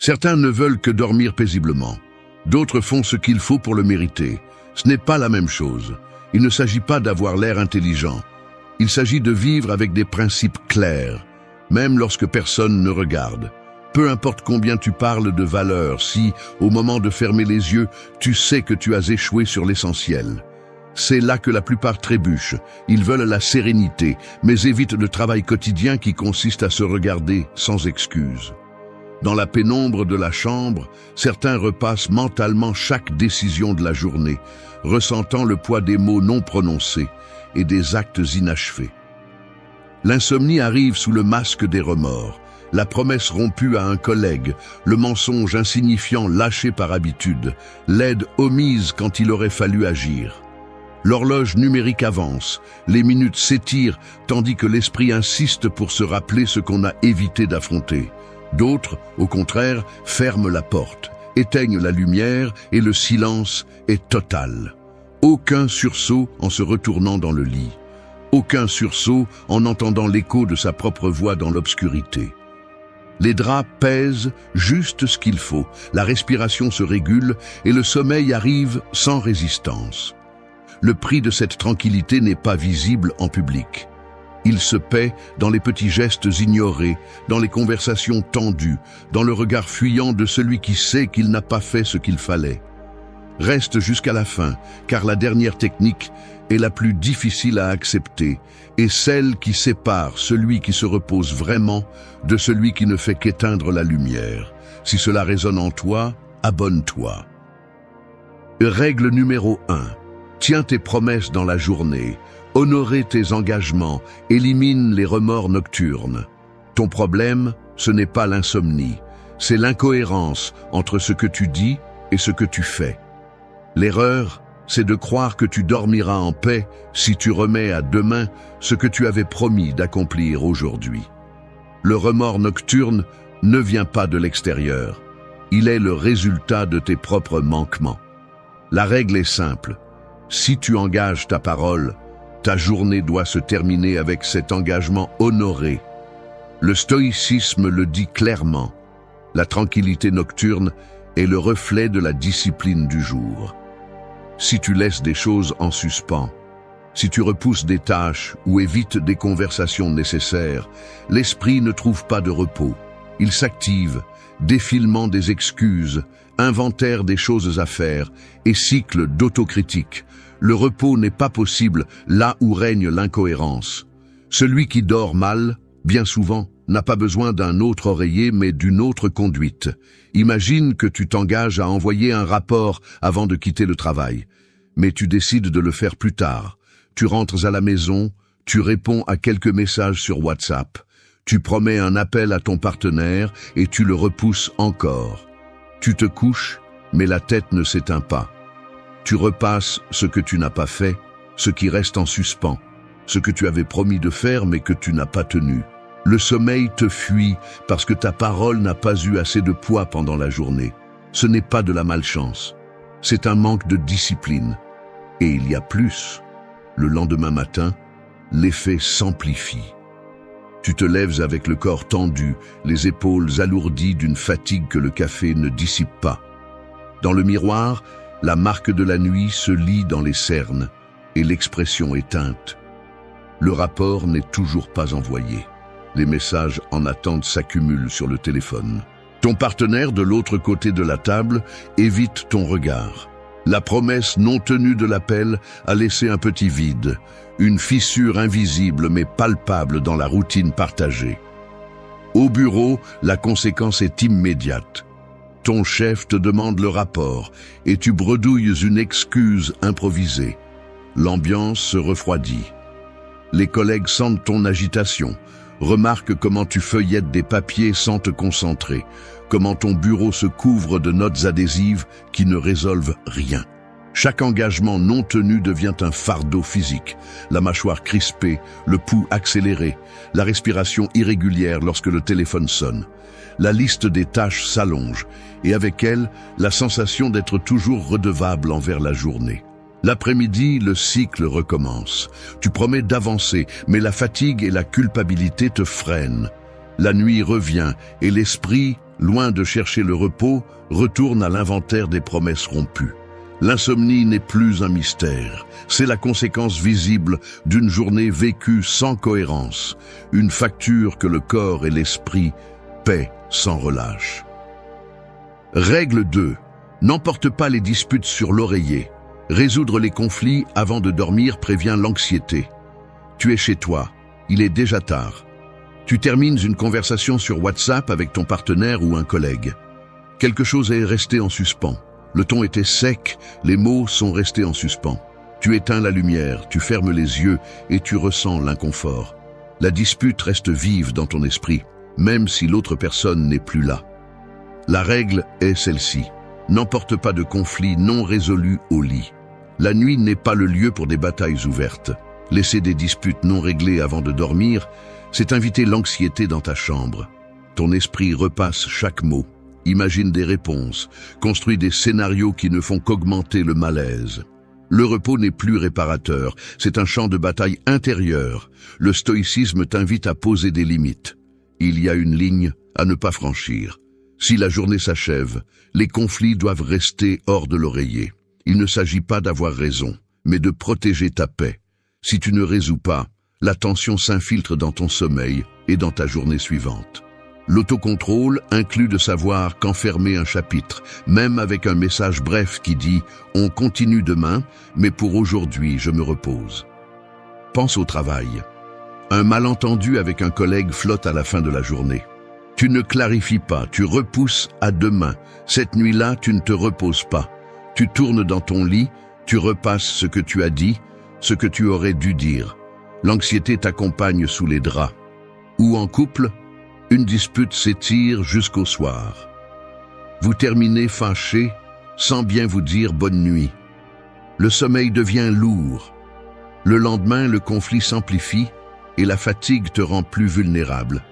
Certains ne veulent que dormir paisiblement. D'autres font ce qu'il faut pour le mériter. Ce n'est pas la même chose. Il ne s'agit pas d'avoir l'air intelligent. Il s'agit de vivre avec des principes clairs, même lorsque personne ne regarde. Peu importe combien tu parles de valeur, si, au moment de fermer les yeux, tu sais que tu as échoué sur l'essentiel. C'est là que la plupart trébuchent. Ils veulent la sérénité, mais évitent le travail quotidien qui consiste à se regarder sans excuse. Dans la pénombre de la chambre, certains repassent mentalement chaque décision de la journée, ressentant le poids des mots non prononcés et des actes inachevés. L'insomnie arrive sous le masque des remords, la promesse rompue à un collègue, le mensonge insignifiant lâché par habitude, l'aide omise quand il aurait fallu agir. L'horloge numérique avance, les minutes s'étirent tandis que l'esprit insiste pour se rappeler ce qu'on a évité d'affronter. D'autres, au contraire, ferment la porte, éteignent la lumière et le silence est total. Aucun sursaut en se retournant dans le lit. Aucun sursaut en entendant l'écho de sa propre voix dans l'obscurité. Les draps pèsent juste ce qu'il faut, la respiration se régule et le sommeil arrive sans résistance. Le prix de cette tranquillité n'est pas visible en public. Il se paie dans les petits gestes ignorés, dans les conversations tendues, dans le regard fuyant de celui qui sait qu'il n'a pas fait ce qu'il fallait. Reste jusqu'à la fin, car la dernière technique est la plus difficile à accepter et celle qui sépare celui qui se repose vraiment de celui qui ne fait qu'éteindre la lumière. Si cela résonne en toi, abonne-toi. Règle numéro 1. Tiens tes promesses dans la journée. Honorer tes engagements, élimine les remords nocturnes. Ton problème, ce n'est pas l'insomnie, c'est l'incohérence entre ce que tu dis et ce que tu fais. L'erreur, c'est de croire que tu dormiras en paix si tu remets à demain ce que tu avais promis d'accomplir aujourd'hui. Le remords nocturne ne vient pas de l'extérieur, il est le résultat de tes propres manquements. La règle est simple, si tu engages ta parole, ta journée doit se terminer avec cet engagement honoré. Le stoïcisme le dit clairement. La tranquillité nocturne est le reflet de la discipline du jour. Si tu laisses des choses en suspens, si tu repousses des tâches ou évites des conversations nécessaires, l'esprit ne trouve pas de repos. Il s'active, défilement des excuses, inventaire des choses à faire et cycle d'autocritique. Le repos n'est pas possible là où règne l'incohérence. Celui qui dort mal, bien souvent, n'a pas besoin d'un autre oreiller mais d'une autre conduite. Imagine que tu t'engages à envoyer un rapport avant de quitter le travail, mais tu décides de le faire plus tard. Tu rentres à la maison, tu réponds à quelques messages sur WhatsApp, tu promets un appel à ton partenaire et tu le repousses encore. Tu te couches, mais la tête ne s'éteint pas. Tu repasses ce que tu n'as pas fait, ce qui reste en suspens, ce que tu avais promis de faire mais que tu n'as pas tenu. Le sommeil te fuit parce que ta parole n'a pas eu assez de poids pendant la journée. Ce n'est pas de la malchance, c'est un manque de discipline. Et il y a plus. Le lendemain matin, l'effet s'amplifie. Tu te lèves avec le corps tendu, les épaules alourdies d'une fatigue que le café ne dissipe pas. Dans le miroir, la marque de la nuit se lit dans les cernes et l'expression éteinte. Le rapport n'est toujours pas envoyé. Les messages en attente s'accumulent sur le téléphone. Ton partenaire de l'autre côté de la table évite ton regard. La promesse non tenue de l'appel a laissé un petit vide, une fissure invisible mais palpable dans la routine partagée. Au bureau, la conséquence est immédiate. Ton chef te demande le rapport et tu bredouilles une excuse improvisée. L'ambiance se refroidit. Les collègues sentent ton agitation, remarquent comment tu feuillettes des papiers sans te concentrer, comment ton bureau se couvre de notes adhésives qui ne résolvent rien. Chaque engagement non tenu devient un fardeau physique, la mâchoire crispée, le pouls accéléré, la respiration irrégulière lorsque le téléphone sonne. La liste des tâches s'allonge et avec elle, la sensation d'être toujours redevable envers la journée. L'après-midi, le cycle recommence. Tu promets d'avancer, mais la fatigue et la culpabilité te freinent. La nuit revient et l'esprit, loin de chercher le repos, retourne à l'inventaire des promesses rompues. L'insomnie n'est plus un mystère, c'est la conséquence visible d'une journée vécue sans cohérence, une facture que le corps et l'esprit paient sans relâche. Règle 2. N'emporte pas les disputes sur l'oreiller. Résoudre les conflits avant de dormir prévient l'anxiété. Tu es chez toi, il est déjà tard. Tu termines une conversation sur WhatsApp avec ton partenaire ou un collègue. Quelque chose est resté en suspens. Le ton était sec, les mots sont restés en suspens. Tu éteins la lumière, tu fermes les yeux et tu ressens l'inconfort. La dispute reste vive dans ton esprit, même si l'autre personne n'est plus là. La règle est celle-ci. N'emporte pas de conflits non résolus au lit. La nuit n'est pas le lieu pour des batailles ouvertes. Laisser des disputes non réglées avant de dormir, c'est inviter l'anxiété dans ta chambre. Ton esprit repasse chaque mot, imagine des réponses, construit des scénarios qui ne font qu'augmenter le malaise. Le repos n'est plus réparateur, c'est un champ de bataille intérieur. Le stoïcisme t'invite à poser des limites. Il y a une ligne à ne pas franchir. Si la journée s'achève, les conflits doivent rester hors de l'oreiller. Il ne s'agit pas d'avoir raison, mais de protéger ta paix. Si tu ne résous pas, la tension s'infiltre dans ton sommeil et dans ta journée suivante. L'autocontrôle inclut de savoir quand fermer un chapitre, même avec un message bref qui dit « On continue demain, mais pour aujourd'hui, je me repose ». Pense au travail. Un malentendu avec un collègue flotte à la fin de la journée. Tu ne clarifies pas, tu repousses à demain. Cette nuit-là, tu ne te reposes pas. Tu tournes dans ton lit, tu repasses ce que tu as dit, ce que tu aurais dû dire. L'anxiété t'accompagne sous les draps. Ou en couple, une dispute s'étire jusqu'au soir. Vous terminez fâchés, sans bien vous dire bonne nuit. Le sommeil devient lourd. Le lendemain, le conflit s'amplifie et la fatigue te rend plus vulnérable.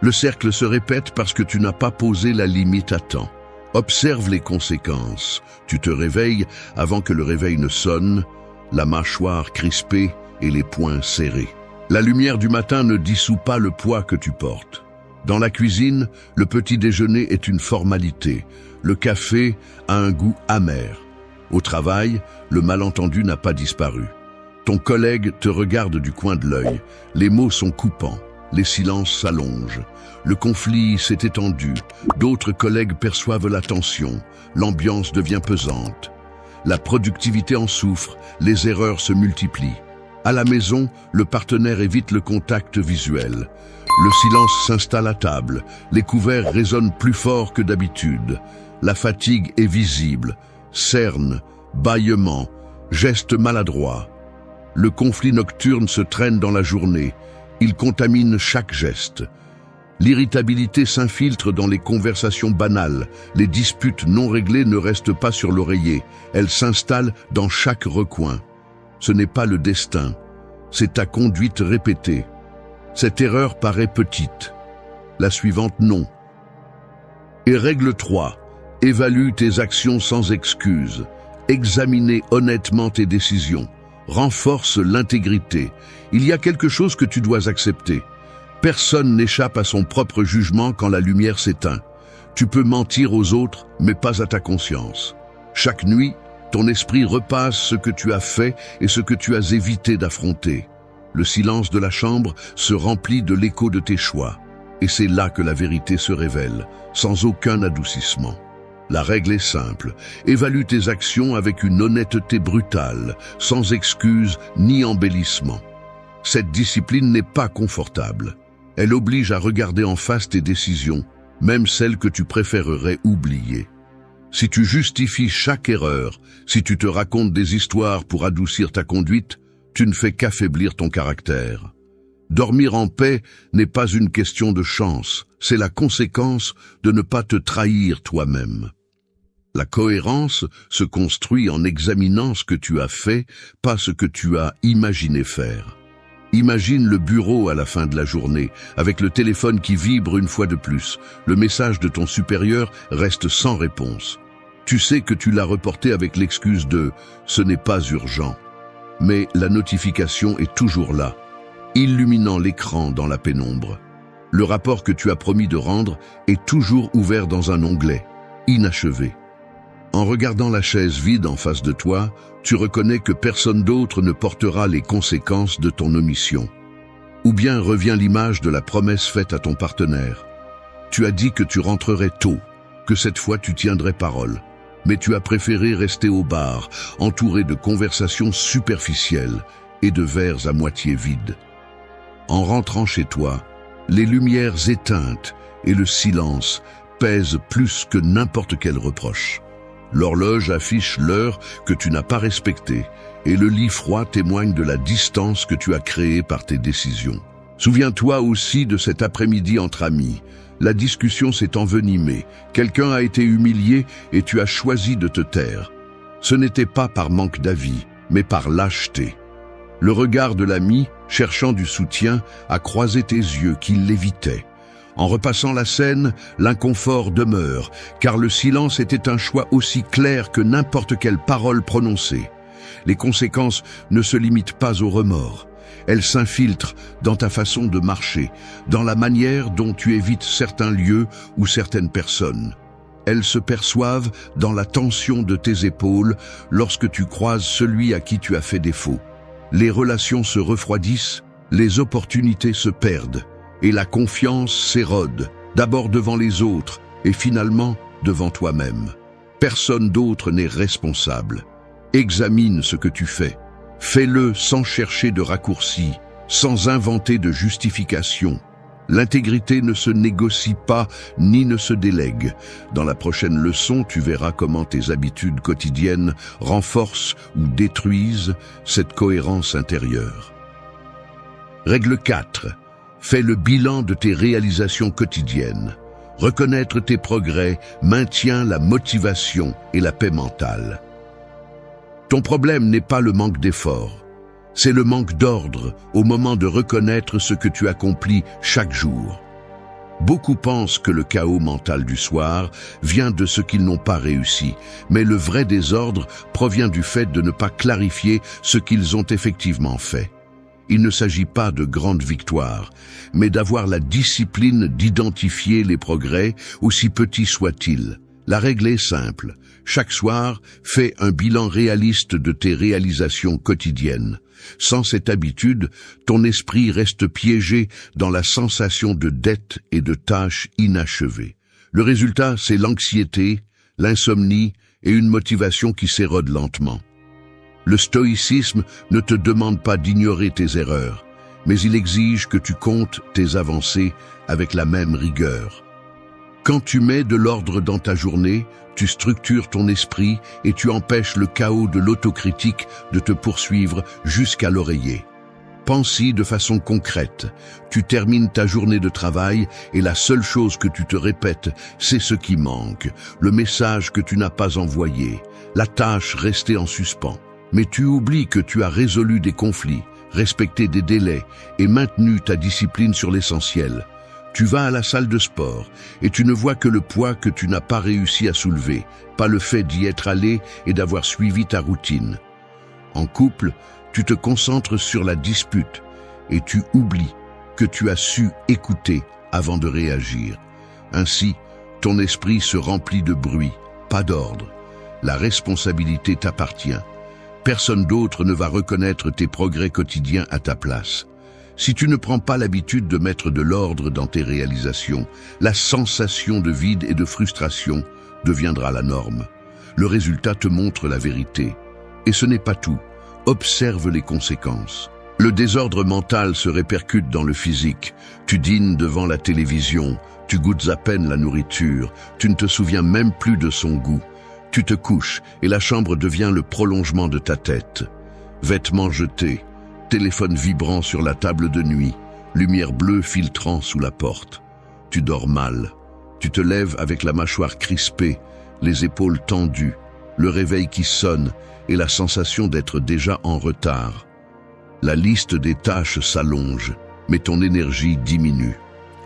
Le cercle se répète parce que tu n'as pas posé la limite à temps. Observe les conséquences. Tu te réveilles avant que le réveil ne sonne, la mâchoire crispée et les poings serrés. La lumière du matin ne dissout pas le poids que tu portes. Dans la cuisine, le petit déjeuner est une formalité. Le café a un goût amer. Au travail, le malentendu n'a pas disparu. Ton collègue te regarde du coin de l'œil. Les mots sont coupants. Les silences s'allongent. Le conflit s'est étendu. D'autres collègues perçoivent la tension. L'ambiance devient pesante. La productivité en souffre. Les erreurs se multiplient. À la maison, le partenaire évite le contact visuel. Le silence s'installe à table. Les couverts résonnent plus fort que d'habitude. La fatigue est visible. Cernes, bâillements, gestes maladroits. Le conflit nocturne se traîne dans la journée. Il contamine chaque geste. L'irritabilité s'infiltre dans les conversations banales. Les disputes non réglées ne restent pas sur l'oreiller. Elles s'installent dans chaque recoin. Ce n'est pas le destin, c'est ta conduite répétée. Cette erreur paraît petite. La suivante, non. Et règle 3. Évalue tes actions sans excuse. Examine honnêtement tes décisions. Renforce l'intégrité. Il y a quelque chose que tu dois accepter. Personne n'échappe à son propre jugement quand la lumière s'éteint. Tu peux mentir aux autres, mais pas à ta conscience. Chaque nuit, ton esprit repasse ce que tu as fait et ce que tu as évité d'affronter. Le silence de la chambre se remplit de l'écho de tes choix. Et c'est là que la vérité se révèle, sans aucun adoucissement. La règle est simple. Évalue tes actions avec une honnêteté brutale, sans excuse ni embellissement. Cette discipline n'est pas confortable. Elle oblige à regarder en face tes décisions, même celles que tu préférerais oublier. Si tu justifies chaque erreur, si tu te racontes des histoires pour adoucir ta conduite, tu ne fais qu'affaiblir ton caractère. Dormir en paix n'est pas une question de chance, c'est la conséquence de ne pas te trahir toi-même. La cohérence se construit en examinant ce que tu as fait, pas ce que tu as imaginé faire. Imagine le bureau à la fin de la journée, avec le téléphone qui vibre une fois de plus. Le message de ton supérieur reste sans réponse. Tu sais que tu l'as reporté avec l'excuse de « ce n'est pas urgent ». Mais la notification est toujours là, illuminant l'écran dans la pénombre. Le rapport que tu as promis de rendre est toujours ouvert dans un onglet, inachevé. En regardant la chaise vide en face de toi, tu reconnais que personne d'autre ne portera les conséquences de ton omission. Ou bien revient l'image de la promesse faite à ton partenaire. Tu as dit que tu rentrerais tôt, que cette fois tu tiendrais parole. Mais tu as préféré rester au bar, entouré de conversations superficielles et de verres à moitié vides. En rentrant chez toi, les lumières éteintes et le silence pèsent plus que n'importe quel reproche. L'horloge affiche l'heure que tu n'as pas respectée et le lit froid témoigne de la distance que tu as créée par tes décisions. Souviens-toi aussi de cet après-midi entre amis. La discussion s'est envenimée, quelqu'un a été humilié et tu as choisi de te taire. Ce n'était pas par manque d'avis, mais par lâcheté. Le regard de l'ami, cherchant du soutien, a croisé tes yeux qui l'évitaient. En repassant la scène, l'inconfort demeure, car le silence était un choix aussi clair que n'importe quelle parole prononcée. Les conséquences ne se limitent pas au remords. Elles s'infiltrent dans ta façon de marcher, dans la manière dont tu évites certains lieux ou certaines personnes. Elles se perçoivent dans la tension de tes épaules lorsque tu croises celui à qui tu as fait défaut. Les relations se refroidissent, les opportunités se perdent, et la confiance s'érode, d'abord devant les autres et finalement devant toi-même. Personne d'autre n'est responsable. Examine ce que tu fais. Fais-le sans chercher de raccourcis, sans inventer de justification. L'intégrité ne se négocie pas ni ne se délègue. Dans la prochaine leçon, tu verras comment tes habitudes quotidiennes renforcent ou détruisent cette cohérence intérieure. Règle 4. Fais le bilan de tes réalisations quotidiennes. Reconnaître tes progrès maintient la motivation et la paix mentale. Ton problème n'est pas le manque d'efforts. C'est le manque d'ordre au moment de reconnaître ce que tu accomplis chaque jour. Beaucoup pensent que le chaos mental du soir vient de ce qu'ils n'ont pas réussi, mais le vrai désordre provient du fait de ne pas clarifier ce qu'ils ont effectivement fait. Il ne s'agit pas de grandes victoires, mais d'avoir la discipline d'identifier les progrès, aussi petits soient-ils. La règle est simple. Chaque soir, fais un bilan réaliste de tes réalisations quotidiennes. Sans cette habitude, ton esprit reste piégé dans la sensation de dette et de tâches inachevées. Le résultat, c'est l'anxiété, l'insomnie et une motivation qui s'érode lentement. Le stoïcisme ne te demande pas d'ignorer tes erreurs, mais il exige que tu comptes tes avancées avec la même rigueur. Quand tu mets de l'ordre dans ta journée, tu structures ton esprit et tu empêches le chaos de l'autocritique de te poursuivre jusqu'à l'oreiller. Pense-y de façon concrète. Tu termines ta journée de travail et la seule chose que tu te répètes, c'est ce qui manque, le message que tu n'as pas envoyé, la tâche restée en suspens. Mais tu oublies que tu as résolu des conflits, respecté des délais et maintenu ta discipline sur l'essentiel. Tu vas à la salle de sport et tu ne vois que le poids que tu n'as pas réussi à soulever, pas le fait d'y être allé et d'avoir suivi ta routine. En couple, tu te concentres sur la dispute et tu oublies que tu as su écouter avant de réagir. Ainsi, ton esprit se remplit de bruit, pas d'ordre. La responsabilité t'appartient. Personne d'autre ne va reconnaître tes progrès quotidiens à ta place. Si tu ne prends pas l'habitude de mettre de l'ordre dans tes réalisations, la sensation de vide et de frustration deviendra la norme. Le résultat te montre la vérité. Et ce n'est pas tout. Observe les conséquences. Le désordre mental se répercute dans le physique. Tu dînes devant la télévision, tu goûtes à peine la nourriture, tu ne te souviens même plus de son goût. Tu te couches et la chambre devient le prolongement de ta tête. Vêtements jetés, téléphone vibrant sur la table de nuit, lumière bleue filtrant sous la porte. Tu dors mal. Tu te lèves avec la mâchoire crispée, les épaules tendues, le réveil qui sonne et la sensation d'être déjà en retard. La liste des tâches s'allonge, mais ton énergie diminue.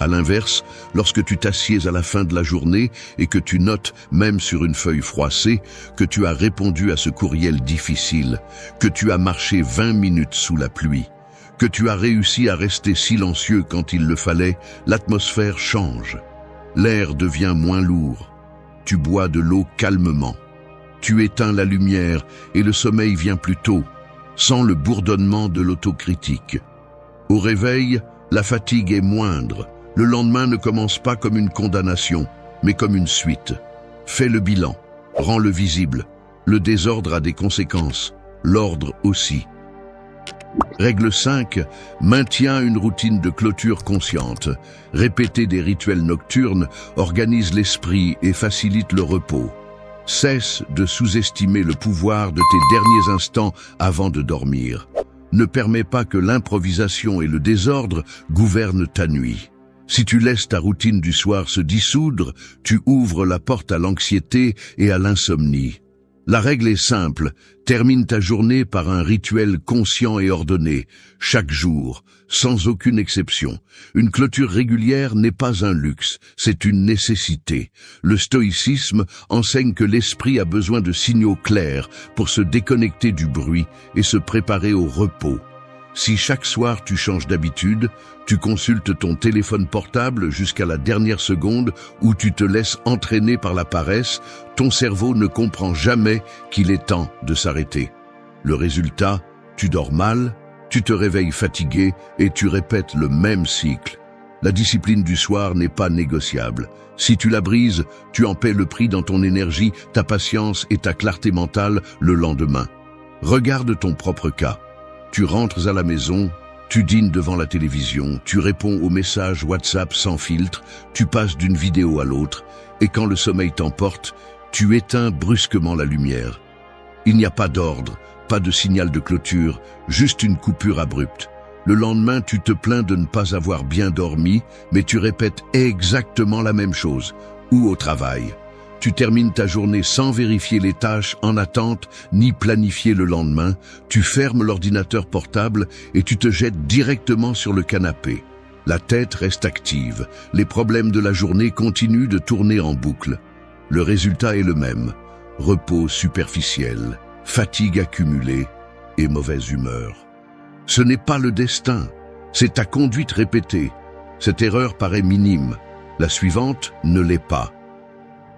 À l'inverse, lorsque tu t'assieds à la fin de la journée et que tu notes, même sur une feuille froissée, que tu as répondu à ce courriel difficile, que tu as marché 20 minutes sous la pluie, que tu as réussi à rester silencieux quand il le fallait, l'atmosphère change. L'air devient moins lourd. Tu bois de l'eau calmement. Tu éteins la lumière et le sommeil vient plus tôt, sans le bourdonnement de l'autocritique. Au réveil, la fatigue est moindre. Le lendemain ne commence pas comme une condamnation, mais comme une suite. Fais le bilan, rends-le visible. Le désordre a des conséquences, l'ordre aussi. Règle 5. Maintiens une routine de clôture consciente. Répéter des rituels nocturnes organise l'esprit et facilite le repos. Cesse de sous-estimer le pouvoir de tes derniers instants avant de dormir. Ne permets pas que l'improvisation et le désordre gouvernent ta nuit. Si tu laisses ta routine du soir se dissoudre, tu ouvres la porte à l'anxiété et à l'insomnie. La règle est simple, termine ta journée par un rituel conscient et ordonné, chaque jour, sans aucune exception. Une clôture régulière n'est pas un luxe, c'est une nécessité. Le stoïcisme enseigne que l'esprit a besoin de signaux clairs pour se déconnecter du bruit et se préparer au repos. Si chaque soir tu changes d'habitude, tu consultes ton téléphone portable jusqu'à la dernière seconde ou tu te laisses entraîner par la paresse, ton cerveau ne comprend jamais qu'il est temps de s'arrêter. Le résultat, tu dors mal, tu te réveilles fatigué et tu répètes le même cycle. La discipline du soir n'est pas négociable. Si tu la brises, tu en paies le prix dans ton énergie, ta patience et ta clarté mentale le lendemain. Regarde ton propre cas. Tu rentres à la maison, tu dînes devant la télévision, tu réponds aux messages WhatsApp sans filtre, tu passes d'une vidéo à l'autre, et quand le sommeil t'emporte, tu éteins brusquement la lumière. Il n'y a pas d'ordre, pas de signal de clôture, juste une coupure abrupte. Le lendemain, tu te plains de ne pas avoir bien dormi, mais tu répètes exactement la même chose, ou au travail. Tu termines ta journée sans vérifier les tâches en attente ni planifier le lendemain. Tu fermes l'ordinateur portable et tu te jettes directement sur le canapé. La tête reste active. Les problèmes de la journée continuent de tourner en boucle. Le résultat est le même. Repos superficiel, fatigue accumulée et mauvaise humeur. Ce n'est pas le destin, c'est ta conduite répétée. Cette erreur paraît minime. La suivante ne l'est pas.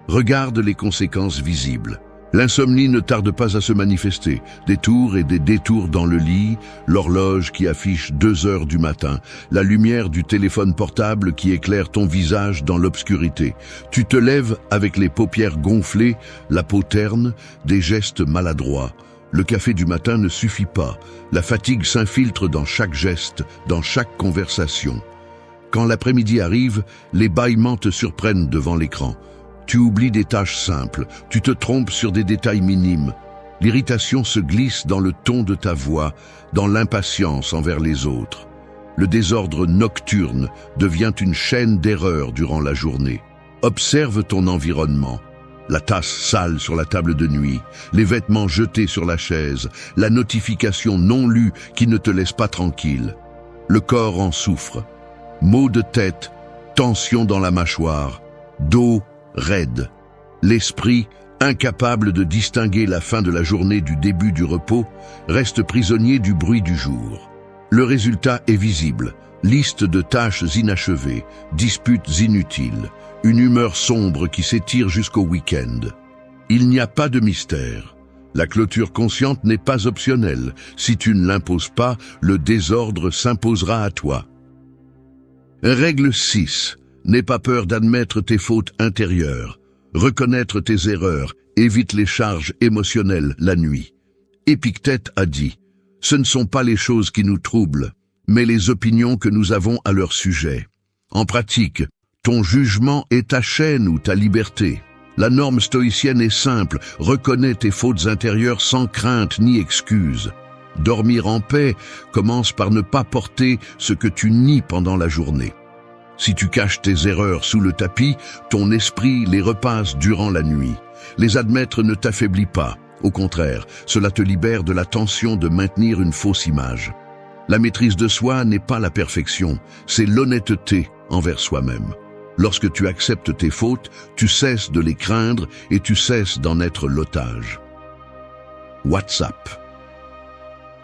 Regarde les conséquences visibles. L'insomnie ne tarde pas à se manifester. Des tours et des détours dans le lit, l'horloge qui affiche 2 heures du matin, la lumière du téléphone portable qui éclaire ton visage dans l'obscurité. Tu te lèves avec les paupières gonflées, la peau terne, des gestes maladroits. Le café du matin ne suffit pas. La fatigue s'infiltre dans chaque geste, dans chaque conversation. Quand l'après-midi arrive, les bâillements te surprennent devant l'écran. Tu oublies des tâches simples, tu te trompes sur des détails minimes. L'irritation se glisse dans le ton de ta voix, dans l'impatience envers les autres. Le désordre nocturne devient une chaîne d'erreurs durant la journée. Observe ton environnement. La tasse sale sur la table de nuit, les vêtements jetés sur la chaise, la notification non lue qui ne te laisse pas tranquille. Le corps en souffre. Maux de tête, tension dans la mâchoire, dos raide. L'esprit, incapable de distinguer la fin de la journée du début du repos, reste prisonnier du bruit du jour. Le résultat est visible. Liste de tâches inachevées, disputes inutiles, une humeur sombre qui s'étire jusqu'au week-end. Il n'y a pas de mystère. La clôture consciente n'est pas optionnelle. Si tu ne l'imposes pas, le désordre s'imposera à toi. Règle 6. N'aie pas peur d'admettre tes fautes intérieures. Reconnaître tes erreurs évite les charges émotionnelles la nuit. Épictète a dit « Ce ne sont pas les choses qui nous troublent, mais les opinions que nous avons à leur sujet. » En pratique, ton jugement est ta chaîne ou ta liberté. La norme stoïcienne est simple, reconnais tes fautes intérieures sans crainte ni excuse. Dormir en paix commence par ne pas porter ce que tu nies pendant la journée. Si tu caches tes erreurs sous le tapis, ton esprit les repasse durant la nuit. Les admettre ne t'affaiblit pas. Au contraire, cela te libère de la tension de maintenir une fausse image. La maîtrise de soi n'est pas la perfection, c'est l'honnêteté envers soi-même. Lorsque tu acceptes tes fautes, tu cesses de les craindre et tu cesses d'en être l'otage. WhatsApp.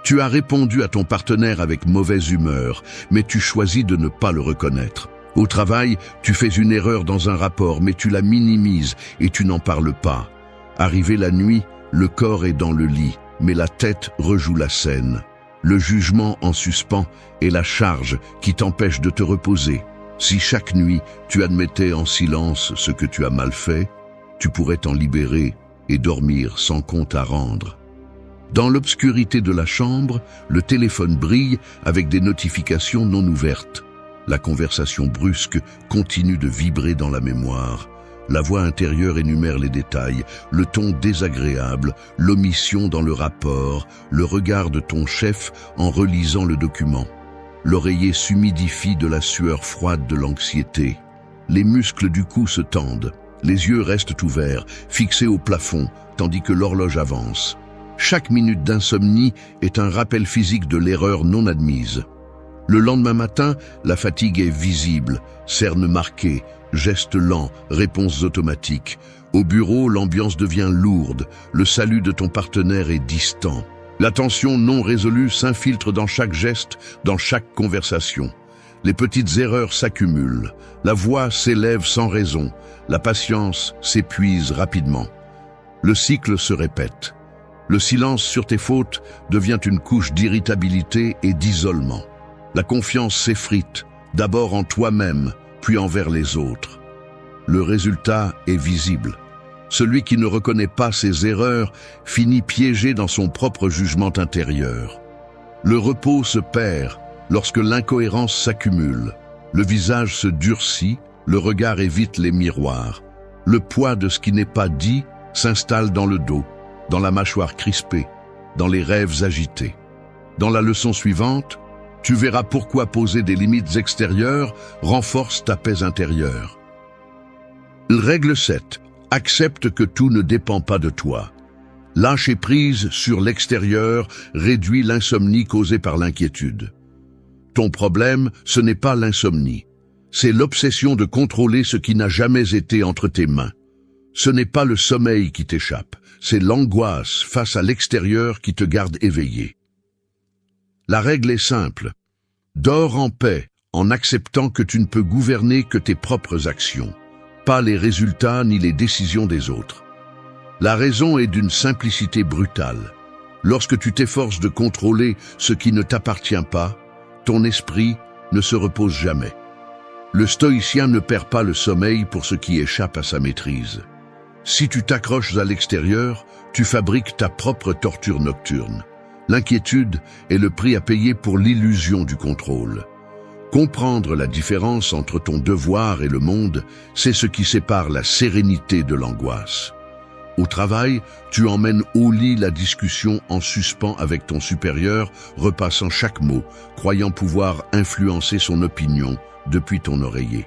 Tu as répondu à ton partenaire avec mauvaise humeur, mais tu choisis de ne pas le reconnaître. Au travail, tu fais une erreur dans un rapport, mais tu la minimises et tu n'en parles pas. Arrivé la nuit, le corps est dans le lit, mais la tête rejoue la scène. Le jugement en suspens est la charge qui t'empêche de te reposer. Si chaque nuit, tu admettais en silence ce que tu as mal fait, tu pourrais t'en libérer et dormir sans compte à rendre. Dans l'obscurité de la chambre, le téléphone brille avec des notifications non ouvertes. La conversation brusque continue de vibrer dans la mémoire. La voix intérieure énumère les détails, le ton désagréable, l'omission dans le rapport, le regard de ton chef en relisant le document. L'oreiller s'humidifie de la sueur froide de l'anxiété. Les muscles du cou se tendent. Les yeux restent ouverts, fixés au plafond, tandis que l'horloge avance. Chaque minute d'insomnie est un rappel physique de l'erreur non admise. Le lendemain matin, la fatigue est visible, cernes marquées, gestes lents, réponses automatiques. Au bureau, l'ambiance devient lourde, le salut de ton partenaire est distant. La tension non résolue s'infiltre dans chaque geste, dans chaque conversation. Les petites erreurs s'accumulent, la voix s'élève sans raison, la patience s'épuise rapidement. Le cycle se répète. Le silence sur tes fautes devient une couche d'irritabilité et d'isolement. La confiance s'effrite, d'abord en toi-même, puis envers les autres. Le résultat est visible. Celui qui ne reconnaît pas ses erreurs finit piégé dans son propre jugement intérieur. Le repos se perd lorsque l'incohérence s'accumule. Le visage se durcit, le regard évite les miroirs. Le poids de ce qui n'est pas dit s'installe dans le dos, dans la mâchoire crispée, dans les rêves agités. Dans la leçon suivante, tu verras pourquoi poser des limites extérieures renforce ta paix intérieure. Règle 7. Accepte que tout ne dépend pas de toi. Lâcher prise sur l'extérieur réduit l'insomnie causée par l'inquiétude. Ton problème, ce n'est pas l'insomnie. C'est l'obsession de contrôler ce qui n'a jamais été entre tes mains. Ce n'est pas le sommeil qui t'échappe, c'est l'angoisse face à l'extérieur qui te garde éveillé. La règle est simple. Dors en paix en acceptant que tu ne peux gouverner que tes propres actions, pas les résultats ni les décisions des autres. La raison est d'une simplicité brutale. Lorsque tu t'efforces de contrôler ce qui ne t'appartient pas, ton esprit ne se repose jamais. Le stoïcien ne perd pas le sommeil pour ce qui échappe à sa maîtrise. Si tu t'accroches à l'extérieur, tu fabriques ta propre torture nocturne. L'inquiétude est le prix à payer pour l'illusion du contrôle. Comprendre la différence entre ton devoir et le monde, c'est ce qui sépare la sérénité de l'angoisse. Au travail, tu emmènes au lit la discussion en suspens avec ton supérieur, repassant chaque mot, croyant pouvoir influencer son opinion depuis ton oreiller.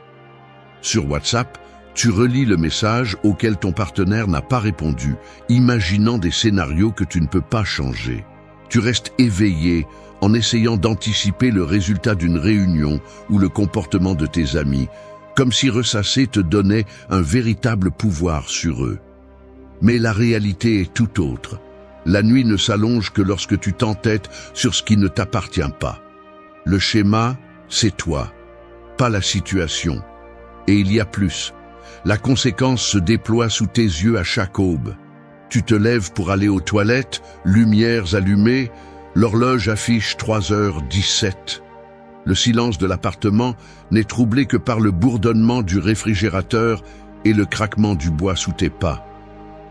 Sur WhatsApp, tu relis le message auquel ton partenaire n'a pas répondu, imaginant des scénarios que tu ne peux pas changer. Tu restes éveillé en essayant d'anticiper le résultat d'une réunion ou le comportement de tes amis, comme si ressasser te donnait un véritable pouvoir sur eux. Mais la réalité est tout autre. La nuit ne s'allonge que lorsque tu t'entêtes sur ce qui ne t'appartient pas. Le schéma, c'est toi, pas la situation. Et il y a plus. La conséquence se déploie sous tes yeux à chaque aube. Tu te lèves pour aller aux toilettes, lumières allumées, l'horloge affiche 3h17. Le silence de l'appartement n'est troublé que par le bourdonnement du réfrigérateur et le craquement du bois sous tes pas.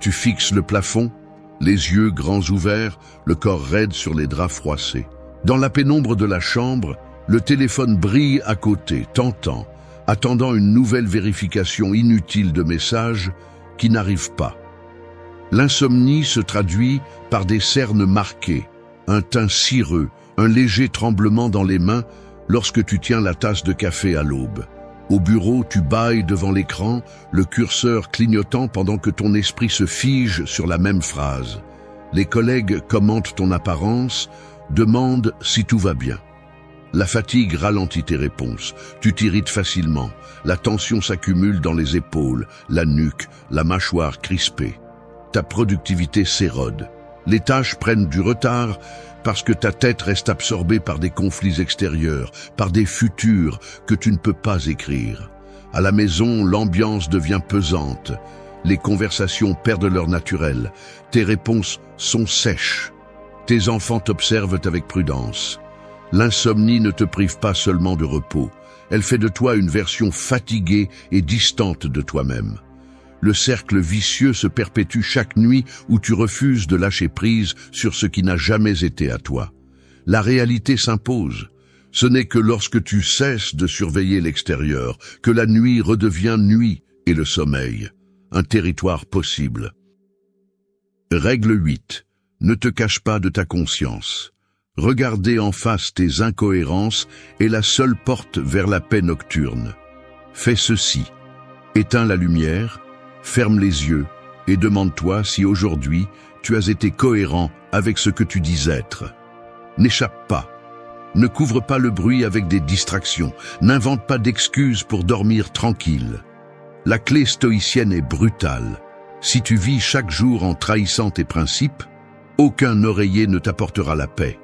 Tu fixes le plafond, les yeux grands ouverts, le corps raide sur les draps froissés. Dans la pénombre de la chambre, le téléphone brille à côté, tentant, attendant une nouvelle vérification inutile de messages qui n'arrive pas. L'insomnie se traduit par des cernes marquées, un teint cireux, un léger tremblement dans les mains lorsque tu tiens la tasse de café à l'aube. Au bureau, tu bâilles devant l'écran, le curseur clignotant pendant que ton esprit se fige sur la même phrase. Les collègues commentent ton apparence, demandent si tout va bien. La fatigue ralentit tes réponses, tu t'irrites facilement, la tension s'accumule dans les épaules, la nuque, la mâchoire crispée. Ta productivité s'érode. Les tâches prennent du retard parce que ta tête reste absorbée par des conflits extérieurs, par des futurs que tu ne peux pas écrire. À la maison, l'ambiance devient pesante. Les conversations perdent leur naturel. Tes réponses sont sèches. Tes enfants t'observent avec prudence. L'insomnie ne te prive pas seulement de repos. Elle fait de toi une version fatiguée et distante de toi-même. Le cercle vicieux se perpétue chaque nuit où tu refuses de lâcher prise sur ce qui n'a jamais été à toi. La réalité s'impose. Ce n'est que lorsque tu cesses de surveiller l'extérieur que la nuit redevient nuit et le sommeil, un territoire possible. Règle 8. Ne te cache pas de ta conscience. Regarder en face tes incohérences est la seule porte vers la paix nocturne. Fais ceci. Éteins la lumière, ferme les yeux et demande-toi si aujourd'hui tu as été cohérent avec ce que tu dis être. N'échappe pas. Ne couvre pas le bruit avec des distractions. N'invente pas d'excuses pour dormir tranquille. La clé stoïcienne est brutale. Si tu vis chaque jour en trahissant tes principes, aucun oreiller ne t'apportera la paix.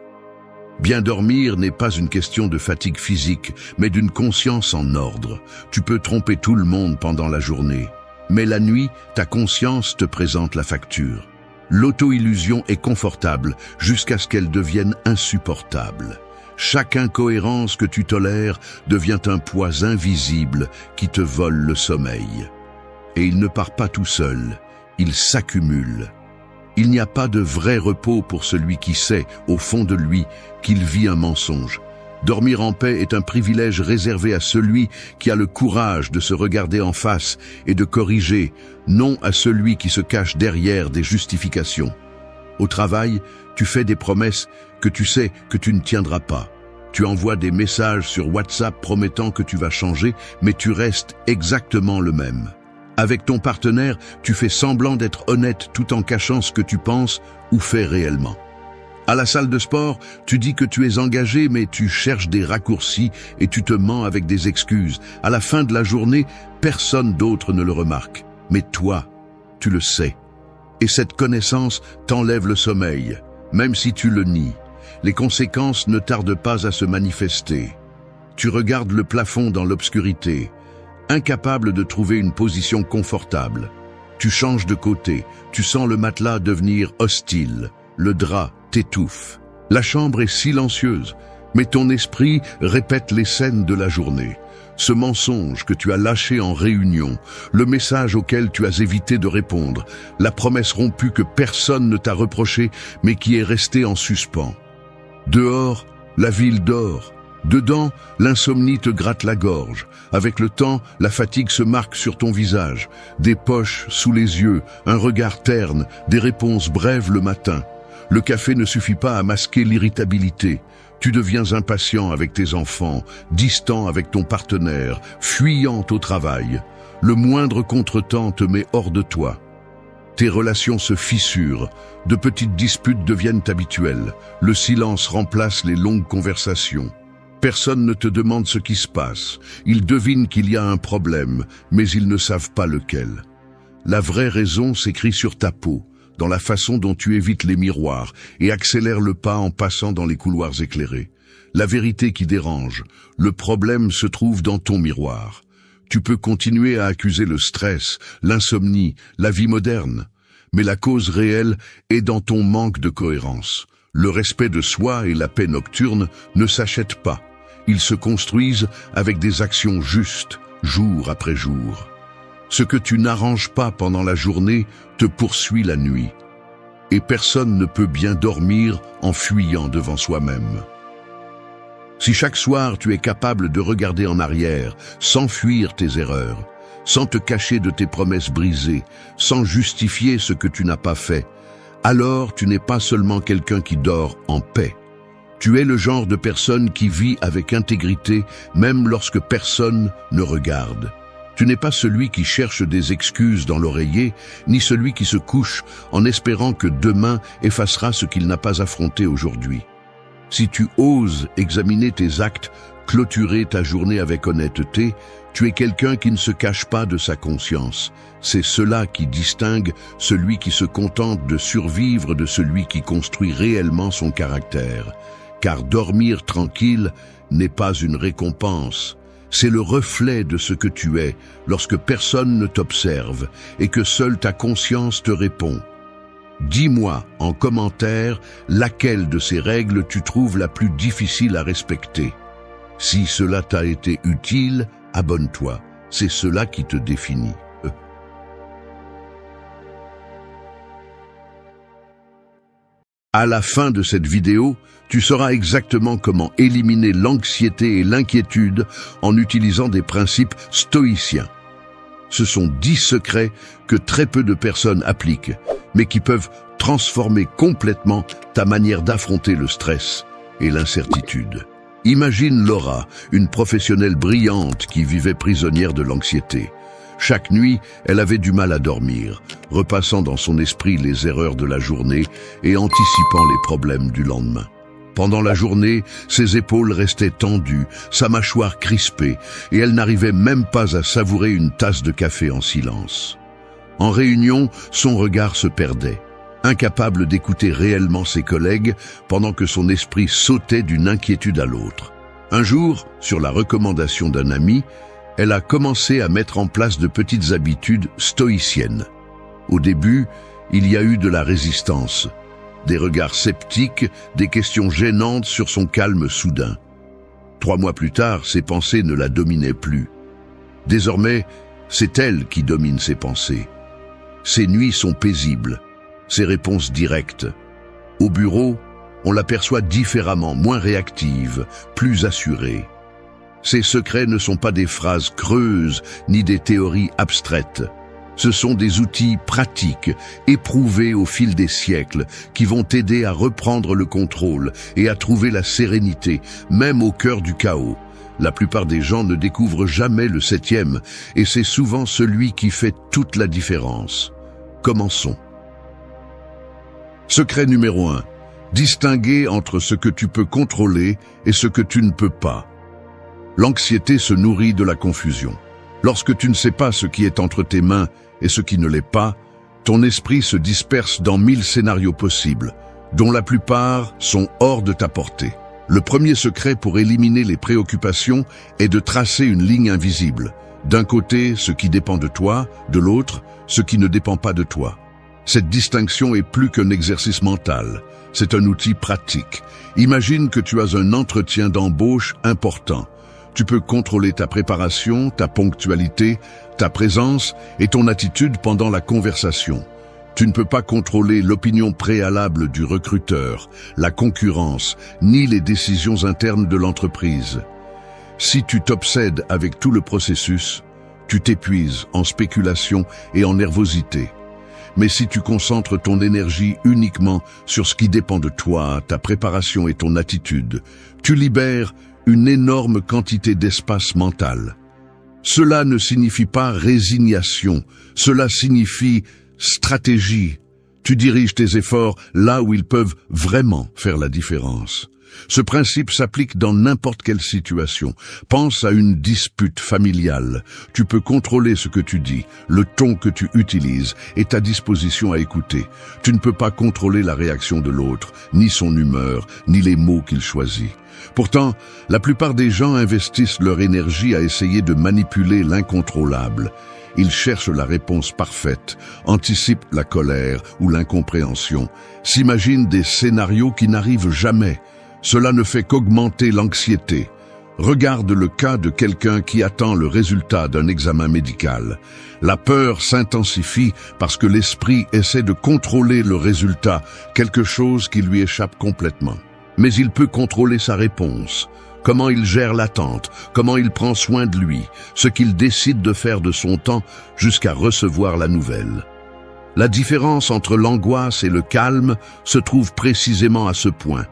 Bien dormir n'est pas une question de fatigue physique, mais d'une conscience en ordre. Tu peux tromper tout le monde pendant la journée, mais la nuit, ta conscience te présente la facture. L'auto-illusion est confortable jusqu'à ce qu'elle devienne insupportable. Chaque incohérence que tu tolères devient un poids invisible qui te vole le sommeil. Et il ne part pas tout seul, il s'accumule. Il n'y a pas de vrai repos pour celui qui sait, au fond de lui, qu'il vit un mensonge. Dormir en paix est un privilège réservé à celui qui a le courage de se regarder en face et de corriger, non à celui qui se cache derrière des justifications. Au travail, tu fais des promesses que tu sais que tu ne tiendras pas. Tu envoies des messages sur WhatsApp promettant que tu vas changer, mais tu restes exactement le même. Avec ton partenaire, tu fais semblant d'être honnête tout en cachant ce que tu penses ou fais réellement. À la salle de sport, tu dis que tu es engagé, mais tu cherches des raccourcis et tu te mens avec des excuses. À la fin de la journée, personne d'autre ne le remarque. Mais toi, tu le sais. Et cette connaissance t'enlève le sommeil, même si tu le nies. Les conséquences ne tardent pas à se manifester. Tu regardes le plafond dans l'obscurité, incapable de trouver une position confortable. Tu changes de côté, tu sens le matelas devenir hostile, le drap t'étouffe. La chambre est silencieuse, mais ton esprit répète les scènes de la journée. Ce mensonge que tu as lâché en réunion, le message auquel tu as évité de répondre, la promesse rompue que personne ne t'a reproché, mais qui est restée en suspens. Dehors, la ville dort. Dedans, l'insomnie te gratte la gorge. Avec le temps, la fatigue se marque sur ton visage. Des poches sous les yeux, un regard terne, des réponses brèves le matin. Le café ne suffit pas à masquer l'irritabilité. Tu deviens impatient avec tes enfants, distant avec ton partenaire, fuyant au travail. Le moindre contretemps te met hors de toi. Tes relations se fissurent, de petites disputes deviennent habituelles. Le silence remplace les longues conversations. Personne ne te demande ce qui se passe. Ils devinent qu'il y a un problème, mais ils ne savent pas lequel. La vraie raison s'écrit sur ta peau, dans la façon dont tu évites les miroirs et accélères le pas en passant dans les couloirs éclairés. La vérité qui dérange, le problème se trouve dans ton miroir. Tu peux continuer à accuser le stress, l'insomnie, la vie moderne, mais la cause réelle est dans ton manque de cohérence. Le respect de soi et la paix nocturne ne s'achètent pas. Ils se construisent avec des actions justes, jour après jour. Ce que tu n'arranges pas pendant la journée te poursuit la nuit. Et personne ne peut bien dormir en fuyant devant soi-même. Si chaque soir tu es capable de regarder en arrière, sans fuir tes erreurs, sans te cacher de tes promesses brisées, sans justifier ce que tu n'as pas fait, alors tu n'es pas seulement quelqu'un qui dort en paix. Tu es le genre de personne qui vit avec intégrité, même lorsque personne ne regarde. Tu n'es pas celui qui cherche des excuses dans l'oreiller, ni celui qui se couche en espérant que demain effacera ce qu'il n'a pas affronté aujourd'hui. Si tu oses examiner tes actes, clôturer ta journée avec honnêteté, tu es quelqu'un qui ne se cache pas de sa conscience. C'est cela qui distingue celui qui se contente de survivre de celui qui construit réellement son caractère. Car dormir tranquille n'est pas une récompense. C'est le reflet de ce que tu es lorsque personne ne t'observe et que seule ta conscience te répond. Dis-moi en commentaire laquelle de ces règles tu trouves la plus difficile à respecter. Si cela t'a été utile, abonne-toi. C'est cela qui te définit. À la fin de cette vidéo, tu sauras exactement comment éliminer l'anxiété et l'inquiétude en utilisant des principes stoïciens. Ce sont 10 secrets que très peu de personnes appliquent, mais qui peuvent transformer complètement ta manière d'affronter le stress et l'incertitude. Imagine Laura, une professionnelle brillante qui vivait prisonnière de l'anxiété. Chaque nuit, elle avait du mal à dormir, repassant dans son esprit les erreurs de la journée et anticipant les problèmes du lendemain. Pendant la journée, ses épaules restaient tendues, sa mâchoire crispée, et elle n'arrivait même pas à savourer une tasse de café en silence. En réunion, son regard se perdait, incapable d'écouter réellement ses collègues pendant que son esprit sautait d'une inquiétude à l'autre. Un jour, sur la recommandation d'un ami, elle a commencé à mettre en place de petites habitudes stoïciennes. Au début, il y a eu de la résistance, des regards sceptiques, des questions gênantes sur son calme soudain. 3 mois plus tard, ses pensées ne la dominaient plus. Désormais, c'est elle qui domine ses pensées. Ses nuits sont paisibles, ses réponses directes. Au bureau, on l'aperçoit différemment, moins réactive, plus assurée. Ses secrets ne sont pas des phrases creuses ni des théories abstraites. Ce sont des outils pratiques, éprouvés au fil des siècles, qui vont t'aider à reprendre le contrôle et à trouver la sérénité, même au cœur du chaos. La plupart des gens ne découvrent jamais le 7e, et c'est souvent celui qui fait toute la différence. Commençons. Secret numéro 1. Distinguer entre ce que tu peux contrôler et ce que tu ne peux pas. L'anxiété se nourrit de la confusion. Lorsque tu ne sais pas ce qui est entre tes mains et ce qui ne l'est pas, ton esprit se disperse dans 1000 scénarios possibles, dont la plupart sont hors de ta portée. Le premier secret pour éliminer les préoccupations est de tracer une ligne invisible. D'un côté, ce qui dépend de toi, de l'autre, ce qui ne dépend pas de toi. Cette distinction est plus qu'un exercice mental, c'est un outil pratique. Imagine que tu as un entretien d'embauche important. Tu peux contrôler ta préparation, ta ponctualité, ta présence et ton attitude pendant la conversation. Tu ne peux pas contrôler l'opinion préalable du recruteur, la concurrence, ni les décisions internes de l'entreprise. Si tu t'obsèdes avec tout le processus, tu t'épuises en spéculation et en nervosité. Mais si tu concentres ton énergie uniquement sur ce qui dépend de toi, ta préparation et ton attitude, tu libères une énorme quantité d'espace mental. Cela ne signifie pas résignation, cela signifie stratégie. Tu diriges tes efforts là où ils peuvent vraiment faire la différence. Ce principe s'applique dans n'importe quelle situation. Pense à une dispute familiale. Tu peux contrôler ce que tu dis, le ton que tu utilises et ta disposition à écouter. Tu ne peux pas contrôler la réaction de l'autre, ni son humeur, ni les mots qu'il choisit. Pourtant, la plupart des gens investissent leur énergie à essayer de manipuler l'incontrôlable. Ils cherchent la réponse parfaite, anticipent la colère ou l'incompréhension, s'imaginent des scénarios qui n'arrivent jamais. Cela ne fait qu'augmenter l'anxiété. Regarde le cas de quelqu'un qui attend le résultat d'un examen médical. La peur s'intensifie parce que l'esprit essaie de contrôler le résultat, quelque chose qui lui échappe complètement. Mais il peut contrôler sa réponse, comment il gère l'attente, comment il prend soin de lui, ce qu'il décide de faire de son temps jusqu'à recevoir la nouvelle. La différence entre l'angoisse et le calme se trouve précisément à ce point.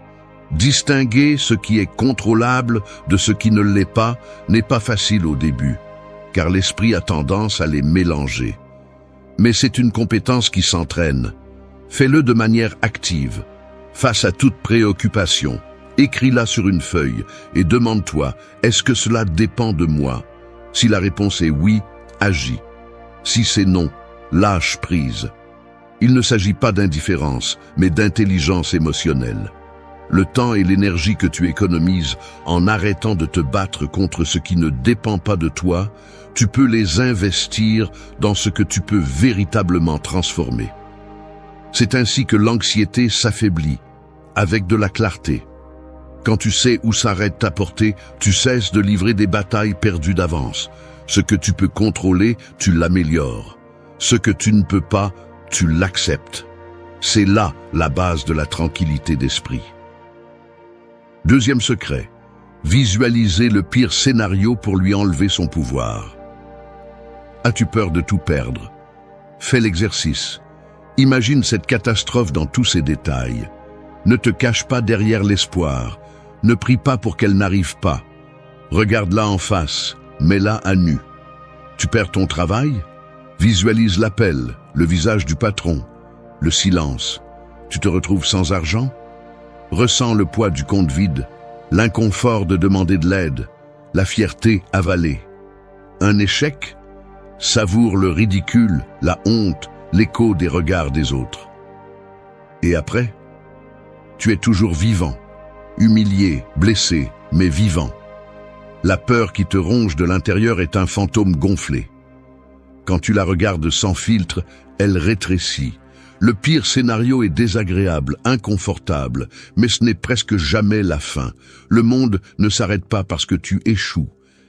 Distinguer ce qui est contrôlable de ce qui ne l'est pas n'est pas facile au début, car l'esprit a tendance à les mélanger. Mais c'est une compétence qui s'entraîne. Fais-le de manière active. Face à toute préoccupation, Écris-la sur une feuille et demande-toi, est-ce que cela dépend de moi? Si la réponse est oui, agis. Si c'est non, lâche prise. Il ne s'agit pas d'indifférence, mais d'intelligence émotionnelle. Le temps et l'énergie que tu économises en arrêtant de te battre contre ce qui ne dépend pas de toi, tu peux les investir dans ce que tu peux véritablement transformer. C'est ainsi que l'anxiété s'affaiblit, avec de la clarté. Quand tu sais où s'arrête ta portée, tu cesses de livrer des batailles perdues d'avance. Ce que tu peux contrôler, tu l'améliores. Ce que tu ne peux pas, tu l'acceptes. C'est là la base de la tranquillité d'esprit. Deuxième secret, visualiser le pire scénario pour lui enlever son pouvoir. As-tu peur de tout perdre? Fais l'exercice. Imagine cette catastrophe dans tous ses détails. Ne te cache pas derrière l'espoir. Ne prie pas pour qu'elle n'arrive pas. Regarde-la en face, mets-la à nu. Tu perds ton travail? Visualise l'appel, le visage du patron, le silence. Tu te retrouves sans argent? Ressens le poids du compte vide, l'inconfort de demander de l'aide, la fierté avalée. Un échec? Savoure le ridicule, la honte, l'écho des regards des autres. Et après? Tu es toujours vivant, humilié, blessé, mais vivant. La peur qui te ronge de l'intérieur est un fantôme gonflé. Quand tu la regardes sans filtre, elle rétrécit. Le pire scénario est désagréable, inconfortable, mais ce n'est presque jamais la fin. Le monde ne s'arrête pas parce que tu échoues.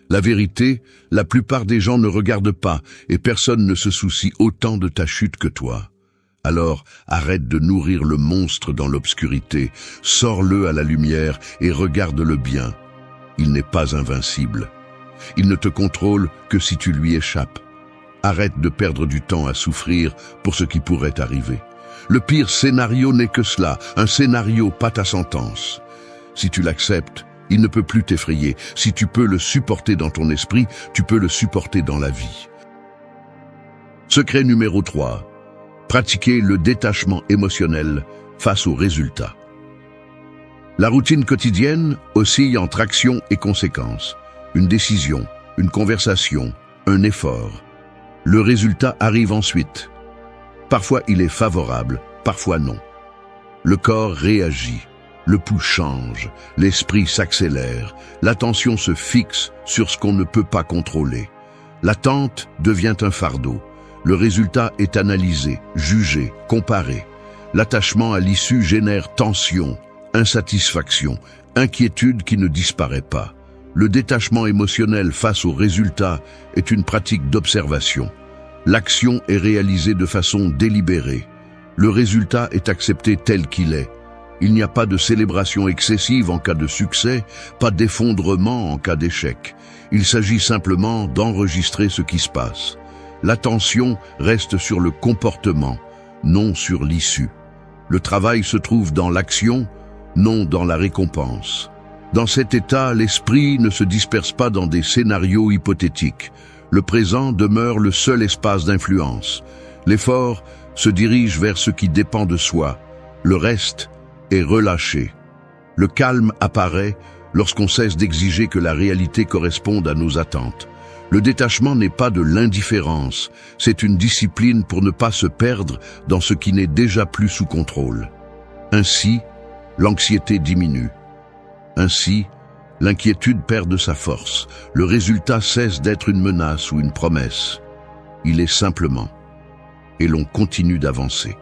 La vérité, la plupart des gens ne regardent pas et personne ne se soucie autant de ta chute que toi. Alors, arrête de nourrir le monstre dans l'obscurité, sors-le à la lumière et regarde-le bien. Il n'est pas invincible. Il ne te contrôle que si tu lui échappes. Arrête de perdre du temps à souffrir pour ce qui pourrait arriver. Le pire scénario n'est que cela, un scénario, pas ta sentence. Si tu l'acceptes, il ne peut plus t'effrayer. Si tu peux le supporter dans ton esprit, tu peux le supporter dans la vie. Secret numéro 3. Pratiquer le détachement émotionnel face aux résultats. La routine quotidienne oscille entre action et conséquence. Une décision, une conversation, un effort. Le résultat arrive ensuite. Parfois il est favorable, parfois non. Le corps réagit, le pouls change, l'esprit s'accélère, l'attention se fixe sur ce qu'on ne peut pas contrôler. L'attente devient un fardeau. Le résultat est analysé, jugé, comparé. L'attachement à l'issue génère tension, insatisfaction, inquiétude qui ne disparaît pas. Le détachement émotionnel face aux résultats est une pratique d'observation. L'action est réalisée de façon délibérée. Le résultat est accepté tel qu'il est. Il n'y a pas de célébration excessive en cas de succès, pas d'effondrement en cas d'échec. Il s'agit simplement d'enregistrer ce qui se passe. L'attention reste sur le comportement, non sur l'issue. Le travail se trouve dans l'action, non dans la récompense. Dans cet état, l'esprit ne se disperse pas dans des scénarios hypothétiques. Le présent demeure le seul espace d'influence. L'effort se dirige vers ce qui dépend de soi. Le reste est relâché. Le calme apparaît lorsqu'on cesse d'exiger que la réalité corresponde à nos attentes. Le détachement n'est pas de l'indifférence, c'est une discipline pour ne pas se perdre dans ce qui n'est déjà plus sous contrôle. Ainsi, l'anxiété diminue. Ainsi, l'inquiétude perd de sa force. Le résultat cesse d'être une menace ou une promesse. Il est simplement. Et l'on continue d'avancer.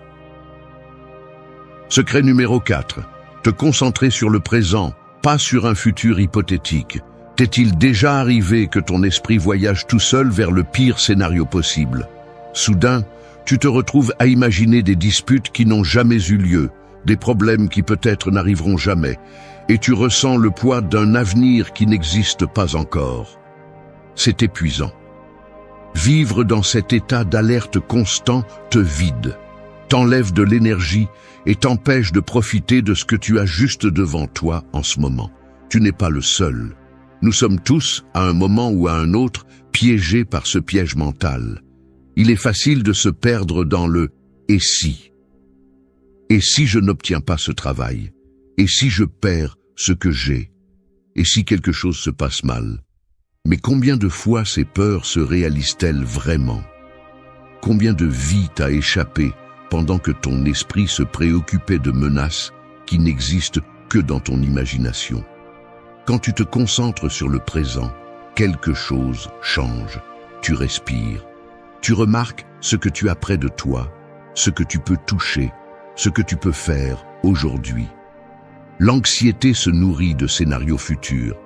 Secret numéro 4. Te concentrer sur le présent, pas sur un futur hypothétique. T'est-il déjà arrivé que ton esprit voyage tout seul vers le pire scénario possible? Soudain, tu te retrouves à imaginer des disputes qui n'ont jamais eu lieu, des problèmes qui peut-être n'arriveront jamais, et tu ressens le poids d'un avenir qui n'existe pas encore. C'est épuisant. Vivre dans cet état d'alerte constant te vide, t'enlève de l'énergie et t'empêche de profiter de ce que tu as juste devant toi en ce moment. Tu n'es pas le seul. Nous sommes tous, à un moment ou à un autre, piégés par ce piège mental. Il est facile de se perdre dans le « et si ». Et si je n'obtiens pas ce travail? Et si je perds ce que j'ai? Et si quelque chose se passe mal? Mais combien de fois ces peurs se réalisent-elles vraiment? Combien de vies t'as échappé pendant que ton esprit se préoccupait de menaces qui n'existent que dans ton imagination? Quand tu te concentres sur le présent, quelque chose change. Tu respires. Tu remarques ce que tu as près de toi, ce que tu peux toucher, ce que tu peux faire aujourd'hui. L'anxiété se nourrit de scénarios futurs.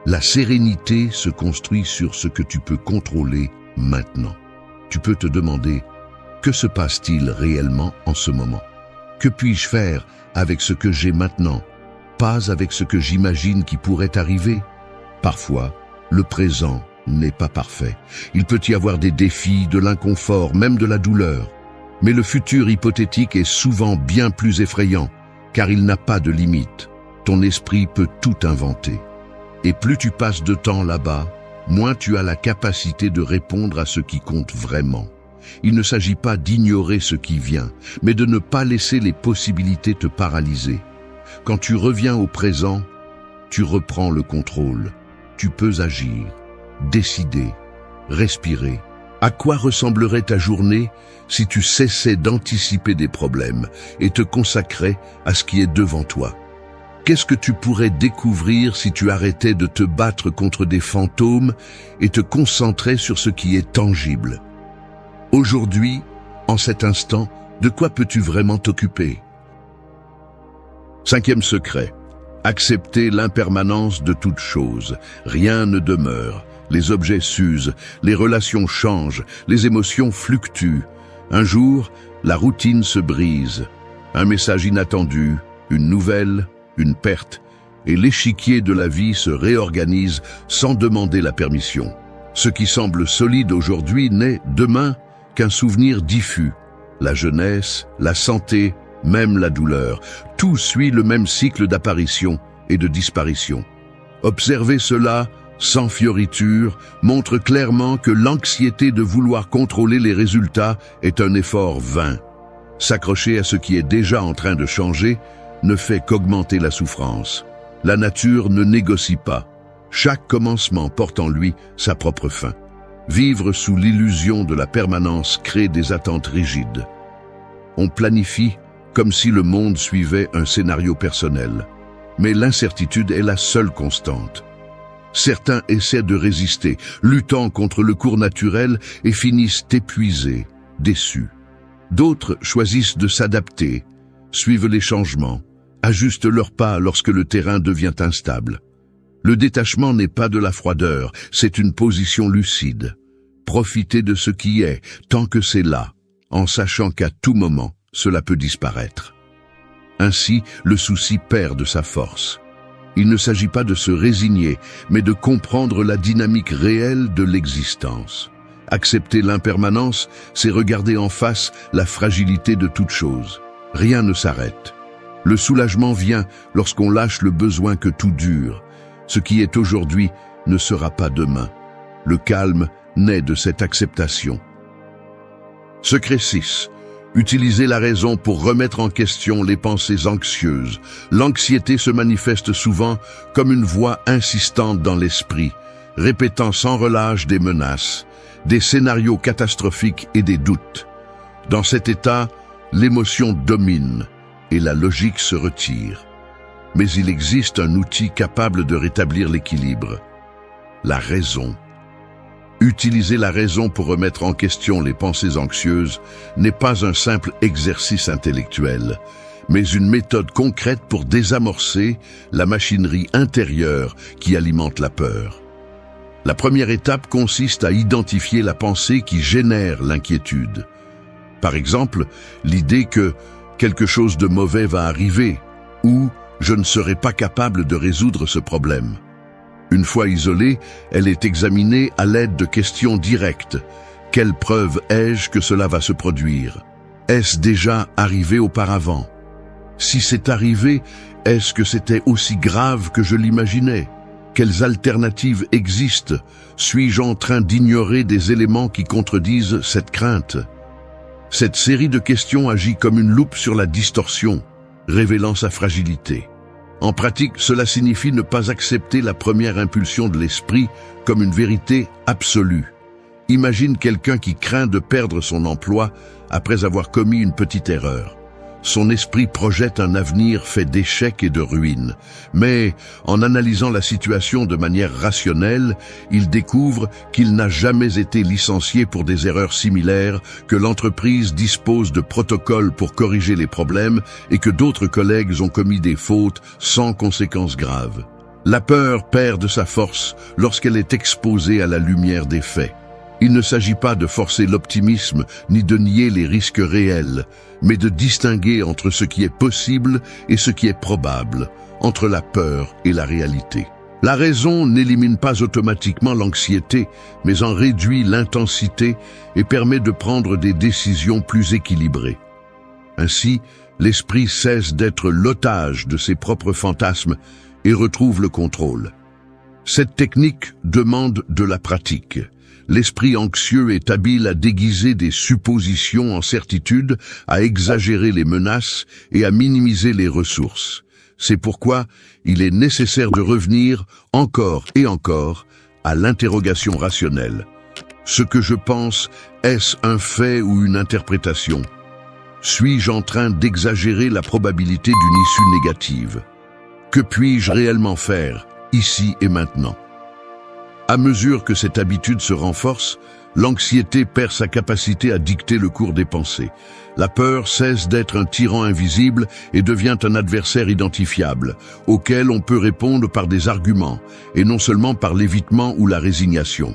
La sérénité se construit sur ce que tu peux contrôler maintenant. Tu peux te demander, que se passe-t-il réellement en ce moment? Que puis-je faire avec ce que j'ai maintenant, pas avec ce que j'imagine qui pourrait arriver? Parfois, le présent n'est pas parfait. Il peut y avoir des défis, de l'inconfort, même de la douleur. Mais le futur hypothétique est souvent bien plus effrayant, car il n'a pas de limite. Ton esprit peut tout inventer. Et plus tu passes de temps là-bas, moins tu as la capacité de répondre à ce qui compte vraiment. Il ne s'agit pas d'ignorer ce qui vient, mais de ne pas laisser les possibilités te paralyser. Quand tu reviens au présent, tu reprends le contrôle. Tu peux agir, décider, respirer. À quoi ressemblerait ta journée si tu cessais d'anticiper des problèmes et te consacrais à ce qui est devant toi? Qu'est-ce que tu pourrais découvrir si tu arrêtais de te battre contre des fantômes et te concentrais sur ce qui est tangible? Aujourd'hui, en cet instant, de quoi peux-tu vraiment t'occuper? 5e secret. Accepter l'impermanence de toute chose. Rien ne demeure. Les objets s'usent, les relations changent, les émotions fluctuent. Un jour, la routine se brise. Un message inattendu, une nouvelle, une perte, et l'échiquier de la vie se réorganise sans demander la permission. Ce qui semble solide aujourd'hui n'est, demain, qu'un souvenir diffus. La jeunesse, la santé, même la douleur, tout suit le même cycle d'apparition et de disparition. Observer cela, sans fioriture, montre clairement que l'anxiété de vouloir contrôler les résultats est un effort vain. S'accrocher à ce qui est déjà en train de changer ne fait qu'augmenter la souffrance. La nature ne négocie pas. Chaque commencement porte en lui sa propre fin. Vivre sous l'illusion de la permanence crée des attentes rigides. On planifie comme si le monde suivait un scénario personnel. Mais l'incertitude est la seule constante. Certains essaient de résister, luttant contre le cours naturel et finissent épuisés, déçus. D'autres choisissent de s'adapter, suivent les changements, ajustent leurs pas lorsque le terrain devient instable. Le détachement n'est pas de la froideur, c'est une position lucide. Profiter de ce qui est, tant que c'est là, en sachant qu'à tout moment, cela peut disparaître. Ainsi, le souci perd de sa force. Il ne s'agit pas de se résigner, mais de comprendre la dynamique réelle de l'existence. Accepter l'impermanence, c'est regarder en face la fragilité de toute chose. Rien ne s'arrête. Le soulagement vient lorsqu'on lâche le besoin que tout dure. Ce qui est aujourd'hui ne sera pas demain. Le calme naît de cette acceptation. Secret 6. Utiliser la raison pour remettre en question les pensées anxieuses. L'anxiété se manifeste souvent comme une voix insistante dans l'esprit, répétant sans relâche des menaces, des scénarios catastrophiques et des doutes. Dans cet état, l'émotion domine et la logique se retire. Mais il existe un outil capable de rétablir l'équilibre. La raison. Utiliser la raison pour remettre en question les pensées anxieuses n'est pas un simple exercice intellectuel, mais une méthode concrète pour désamorcer la machinerie intérieure qui alimente la peur. La première étape consiste à identifier la pensée qui génère l'inquiétude. Par exemple, l'idée que quelque chose de mauvais va arriver ou je ne serai pas capable de résoudre ce problème. Une fois isolée, elle est examinée à l'aide de questions directes. Quelle preuve ai-je que cela va se produire? Est-ce déjà arrivé auparavant? Si c'est arrivé, est-ce que c'était aussi grave que je l'imaginais? Quelles alternatives existent? Suis-je en train d'ignorer des éléments qui contredisent cette crainte? Cette série de questions agit comme une loupe sur la distorsion, révélant sa fragilité. En pratique, cela signifie ne pas accepter la première impulsion de l'esprit comme une vérité absolue. Imagine quelqu'un qui craint de perdre son emploi après avoir commis une petite erreur. Son esprit projette un avenir fait d'échecs et de ruines. Mais, en analysant la situation de manière rationnelle, il découvre qu'il n'a jamais été licencié pour des erreurs similaires, que l'entreprise dispose de protocoles pour corriger les problèmes et que d'autres collègues ont commis des fautes sans conséquences graves. La peur perd de sa force lorsqu'elle est exposée à la lumière des faits. Il ne s'agit pas de forcer l'optimisme ni de nier les risques réels, mais de distinguer entre ce qui est possible et ce qui est probable, entre la peur et la réalité. La raison n'élimine pas automatiquement l'anxiété, mais en réduit l'intensité et permet de prendre des décisions plus équilibrées. Ainsi, l'esprit cesse d'être l'otage de ses propres fantasmes et retrouve le contrôle. Cette technique demande de la pratique. L'esprit anxieux est habile à déguiser des suppositions en certitudes, à exagérer les menaces et à minimiser les ressources. C'est pourquoi il est nécessaire de revenir encore et encore à l'interrogation rationnelle. Ce que je pense, est-ce un fait ou une interprétation? Suis-je en train d'exagérer la probabilité d'une issue négative? Que puis-je réellement faire, ici et maintenant? À mesure que cette habitude se renforce, l'anxiété perd sa capacité à dicter le cours des pensées. La peur cesse d'être un tyran invisible et devient un adversaire identifiable, auquel on peut répondre par des arguments, et non seulement par l'évitement ou la résignation.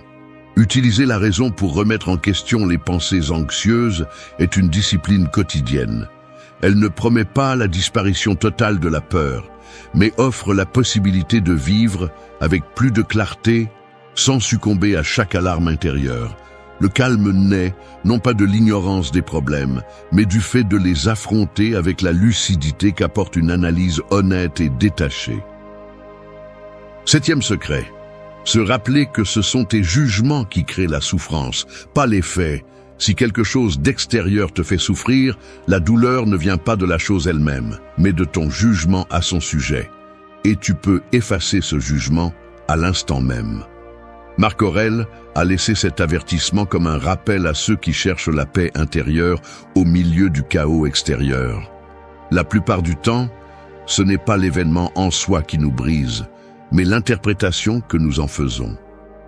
Utiliser la raison pour remettre en question les pensées anxieuses est une discipline quotidienne. Elle ne promet pas la disparition totale de la peur, mais offre la possibilité de vivre avec plus de clarté, sans succomber à chaque alarme intérieure. Le calme naît, non pas de l'ignorance des problèmes, mais du fait de les affronter avec la lucidité qu'apporte une analyse honnête et détachée. 7e secret. Se rappeler que ce sont tes jugements qui créent la souffrance, pas les faits. Si quelque chose d'extérieur te fait souffrir, la douleur ne vient pas de la chose elle-même, mais de ton jugement à son sujet. Et tu peux effacer ce jugement à l'instant même. Marc Aurèle a laissé cet avertissement comme un rappel à ceux qui cherchent la paix intérieure au milieu du chaos extérieur. La plupart du temps, ce n'est pas l'événement en soi qui nous brise, mais l'interprétation que nous en faisons.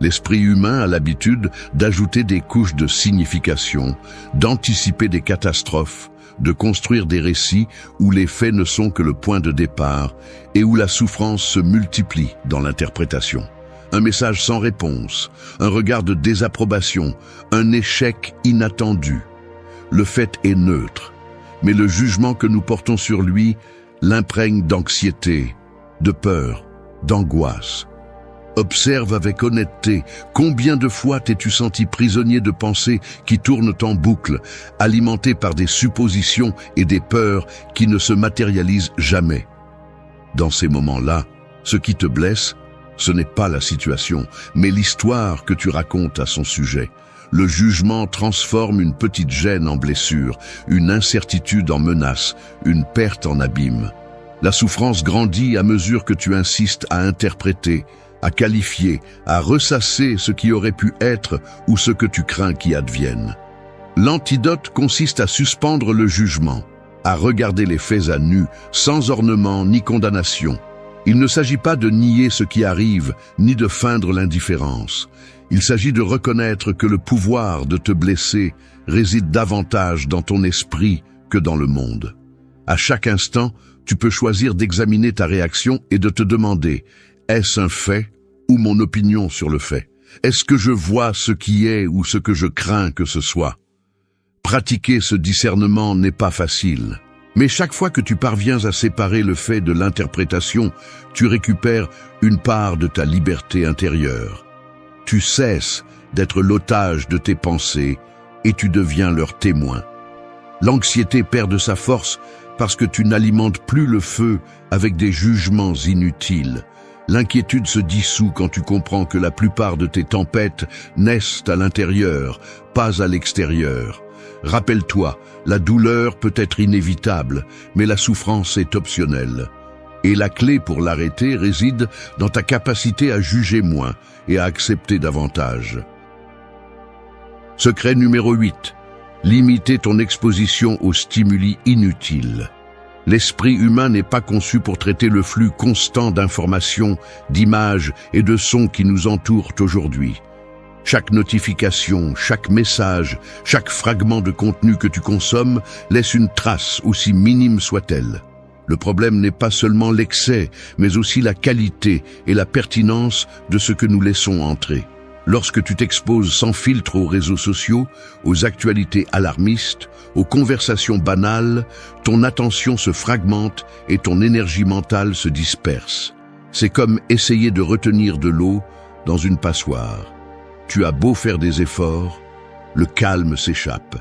L'esprit humain a l'habitude d'ajouter des couches de signification, d'anticiper des catastrophes, de construire des récits où les faits ne sont que le point de départ et où la souffrance se multiplie dans l'interprétation. Un message sans réponse, un regard de désapprobation, un échec inattendu. Le fait est neutre, mais le jugement que nous portons sur lui l'imprègne d'anxiété, de peur, d'angoisse. Observe avec honnêteté combien de fois t'es-tu senti prisonnier de pensées qui tournent en boucle, alimentées par des suppositions et des peurs qui ne se matérialisent jamais. Dans ces moments-là, ce qui te blesse, ce n'est pas la situation, mais l'histoire que tu racontes à son sujet. Le jugement transforme une petite gêne en blessure, une incertitude en menace, une perte en abîme. La souffrance grandit à mesure que tu insistes à interpréter, à qualifier, à ressasser ce qui aurait pu être ou ce que tu crains qui advienne. L'antidote consiste à suspendre le jugement, à regarder les faits à nu, sans ornement ni condamnation. Il ne s'agit pas de nier ce qui arrive, ni de feindre l'indifférence. Il s'agit de reconnaître que le pouvoir de te blesser réside davantage dans ton esprit que dans le monde. À chaque instant, tu peux choisir d'examiner ta réaction et de te demander: est-ce un fait ou mon opinion sur le fait? Est-ce que je vois ce qui est ou ce que je crains que ce soit? Pratiquer ce discernement n'est pas facile. Mais chaque fois que tu parviens à séparer le fait de l'interprétation, tu récupères une part de ta liberté intérieure. Tu cesses d'être l'otage de tes pensées et tu deviens leur témoin. L'anxiété perd de sa force parce que tu n'alimentes plus le feu avec des jugements inutiles. L'inquiétude se dissout quand tu comprends que la plupart de tes tempêtes naissent à l'intérieur, pas à l'extérieur. Rappelle-toi, la douleur peut être inévitable, mais la souffrance est optionnelle. Et la clé pour l'arrêter réside dans ta capacité à juger moins et à accepter davantage. Secret numéro 8. Limiter ton exposition aux stimuli inutiles. L'esprit humain n'est pas conçu pour traiter le flux constant d'informations, d'images et de sons qui nous entourent aujourd'hui. Chaque notification, chaque message, chaque fragment de contenu que tu consommes laisse une trace, aussi minime soit-elle. Le problème n'est pas seulement l'excès, mais aussi la qualité et la pertinence de ce que nous laissons entrer. Lorsque tu t'exposes sans filtre aux réseaux sociaux, aux actualités alarmistes, aux conversations banales, ton attention se fragmente et ton énergie mentale se disperse. C'est comme essayer de retenir de l'eau dans une passoire. Tu as beau faire des efforts, le calme s'échappe.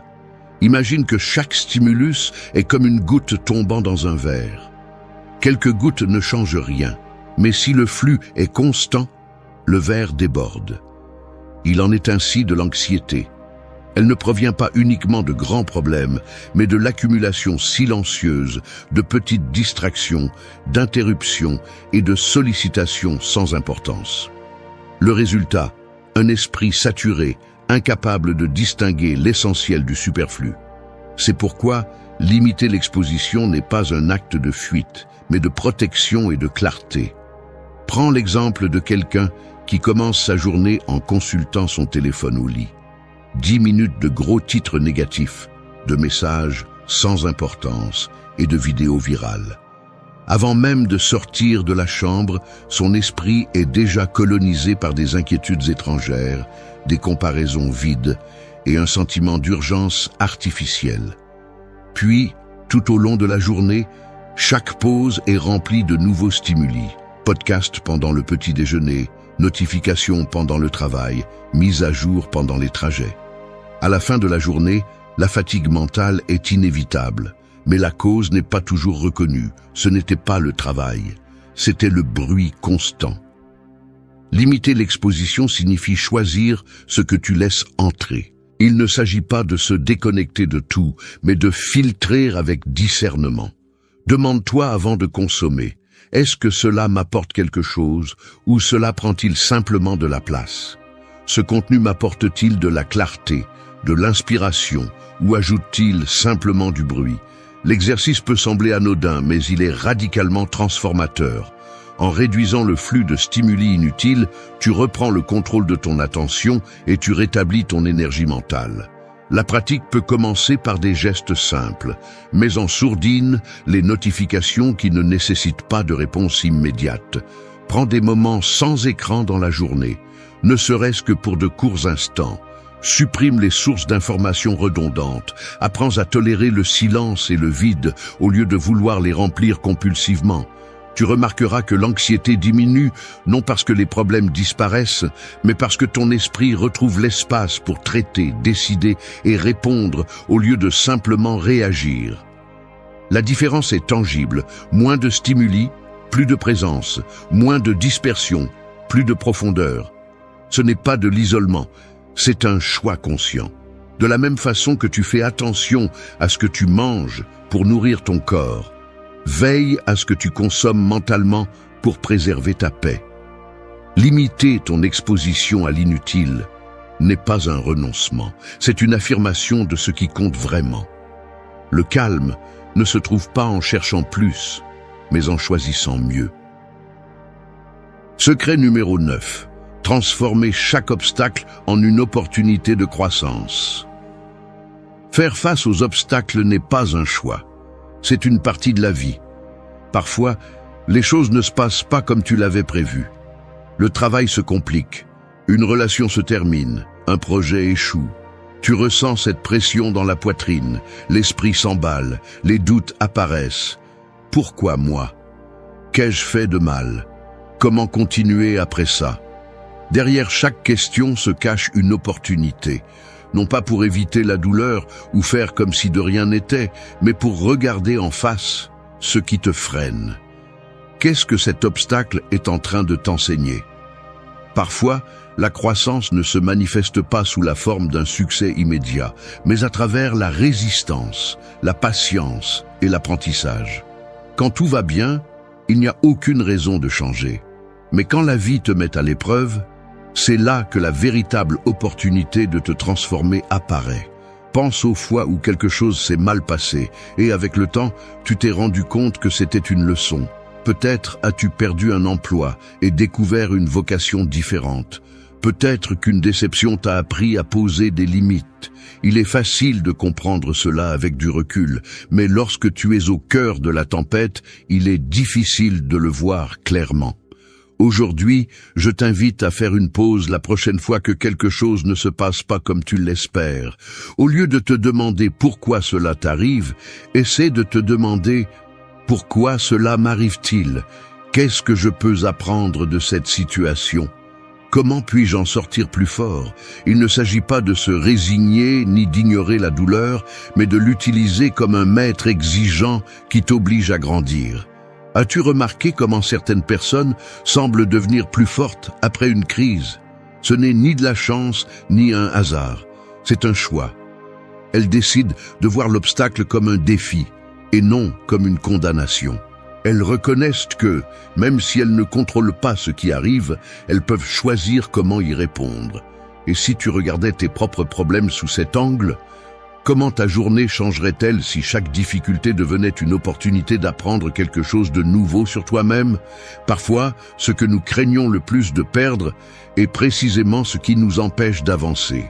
Imagine que chaque stimulus est comme une goutte tombant dans un verre. Quelques gouttes ne changent rien, mais si le flux est constant, le verre déborde. Il en est ainsi de l'anxiété. Elle ne provient pas uniquement de grands problèmes, mais de l'accumulation silencieuse de petites distractions, d'interruptions et de sollicitations sans importance. Le résultat, un esprit saturé, incapable de distinguer l'essentiel du superflu. C'est pourquoi limiter l'exposition n'est pas un acte de fuite, mais de protection et de clarté. Prends l'exemple de quelqu'un qui commence sa journée en consultant son téléphone au lit. 10 minutes de gros titres négatifs, de messages sans importance et de vidéos virales. Avant même de sortir de la chambre, son esprit est déjà colonisé par des inquiétudes étrangères, des comparaisons vides et un sentiment d'urgence artificielle. Puis, tout au long de la journée, chaque pause est remplie de nouveaux stimuli. Podcast pendant le petit déjeuner, notifications pendant le travail, mise à jour pendant les trajets. À la fin de la journée, la fatigue mentale est inévitable. Mais la cause n'est pas toujours reconnue. Ce n'était pas le travail, c'était le bruit constant. Limiter l'exposition signifie choisir ce que tu laisses entrer. Il ne s'agit pas de se déconnecter de tout, mais de filtrer avec discernement. Demande-toi avant de consommer, est-ce que cela m'apporte quelque chose ou cela prend-il simplement de la place? Ce contenu m'apporte-t-il de la clarté, de l'inspiration ou ajoute-t-il simplement du bruit? L'exercice peut sembler anodin, mais il est radicalement transformateur. En réduisant le flux de stimuli inutiles, tu reprends le contrôle de ton attention et tu rétablis ton énergie mentale. La pratique peut commencer par des gestes simples. Mets en sourdine les notifications qui ne nécessitent pas de réponse immédiate. Prends des moments sans écran dans la journée, ne serait-ce que pour de courts instants. Supprime les sources d'informations redondantes. Apprends à tolérer le silence et le vide au lieu de vouloir les remplir compulsivement. Tu remarqueras que l'anxiété diminue, non parce que les problèmes disparaissent, mais parce que ton esprit retrouve l'espace pour traiter, décider et répondre au lieu de simplement réagir. La différence est tangible. Moins de stimuli, plus de présence, moins de dispersion, plus de profondeur. Ce n'est pas de l'isolement. C'est un choix conscient. De la même façon que tu fais attention à ce que tu manges pour nourrir ton corps, veille à ce que tu consommes mentalement pour préserver ta paix. Limiter ton exposition à l'inutile n'est pas un renoncement, c'est une affirmation de ce qui compte vraiment. Le calme ne se trouve pas en cherchant plus, mais en choisissant mieux. Secret numéro 9. Transformer chaque obstacle en une opportunité de croissance. Faire face aux obstacles n'est pas un choix, c'est une partie de la vie. Parfois, les choses ne se passent pas comme tu l'avais prévu. Le travail se complique, une relation se termine, un projet échoue. Tu ressens cette pression dans la poitrine, l'esprit s'emballe, les doutes apparaissent. Pourquoi moi? Qu'ai-je fait de mal? Comment continuer après ça? Derrière chaque question se cache une opportunité, non pas pour éviter la douleur ou faire comme si de rien n'était, mais pour regarder en face ce qui te freine. Qu'est-ce que cet obstacle est en train de t'enseigner? Parfois, la croissance ne se manifeste pas sous la forme d'un succès immédiat, mais à travers la résistance, la patience et l'apprentissage. Quand tout va bien, il n'y a aucune raison de changer. Mais quand la vie te met à l'épreuve, c'est là que la véritable opportunité de te transformer apparaît. Pense aux fois où quelque chose s'est mal passé et avec le temps, tu t'es rendu compte que c'était une leçon. Peut-être as-tu perdu un emploi et découvert une vocation différente. Peut-être qu'une déception t'a appris à poser des limites. Il est facile de comprendre cela avec du recul, mais lorsque tu es au cœur de la tempête, il est difficile de le voir clairement. Aujourd'hui, je t'invite à faire une pause la prochaine fois que quelque chose ne se passe pas comme tu l'espères. Au lieu de te demander pourquoi cela t'arrive, essaie de te demander pourquoi cela m'arrive-t-il? Qu'est-ce que je peux apprendre de cette situation? Comment puis-je en sortir plus fort? Il ne s'agit pas de se résigner ni d'ignorer la douleur, mais de l'utiliser comme un maître exigeant qui t'oblige à grandir. As-tu remarqué comment certaines personnes semblent devenir plus fortes après une crise? Ce n'est ni de la chance, ni un hasard. C'est un choix. Elles décident de voir l'obstacle comme un défi, et non comme une condamnation. Elles reconnaissent que, même si elles ne contrôlent pas ce qui arrive, elles peuvent choisir comment y répondre. Et si tu regardais tes propres problèmes sous cet angle, comment ta journée changerait-elle si chaque difficulté devenait une opportunité d'apprendre quelque chose de nouveau sur toi-même? Parfois, ce que nous craignons le plus de perdre est précisément ce qui nous empêche d'avancer.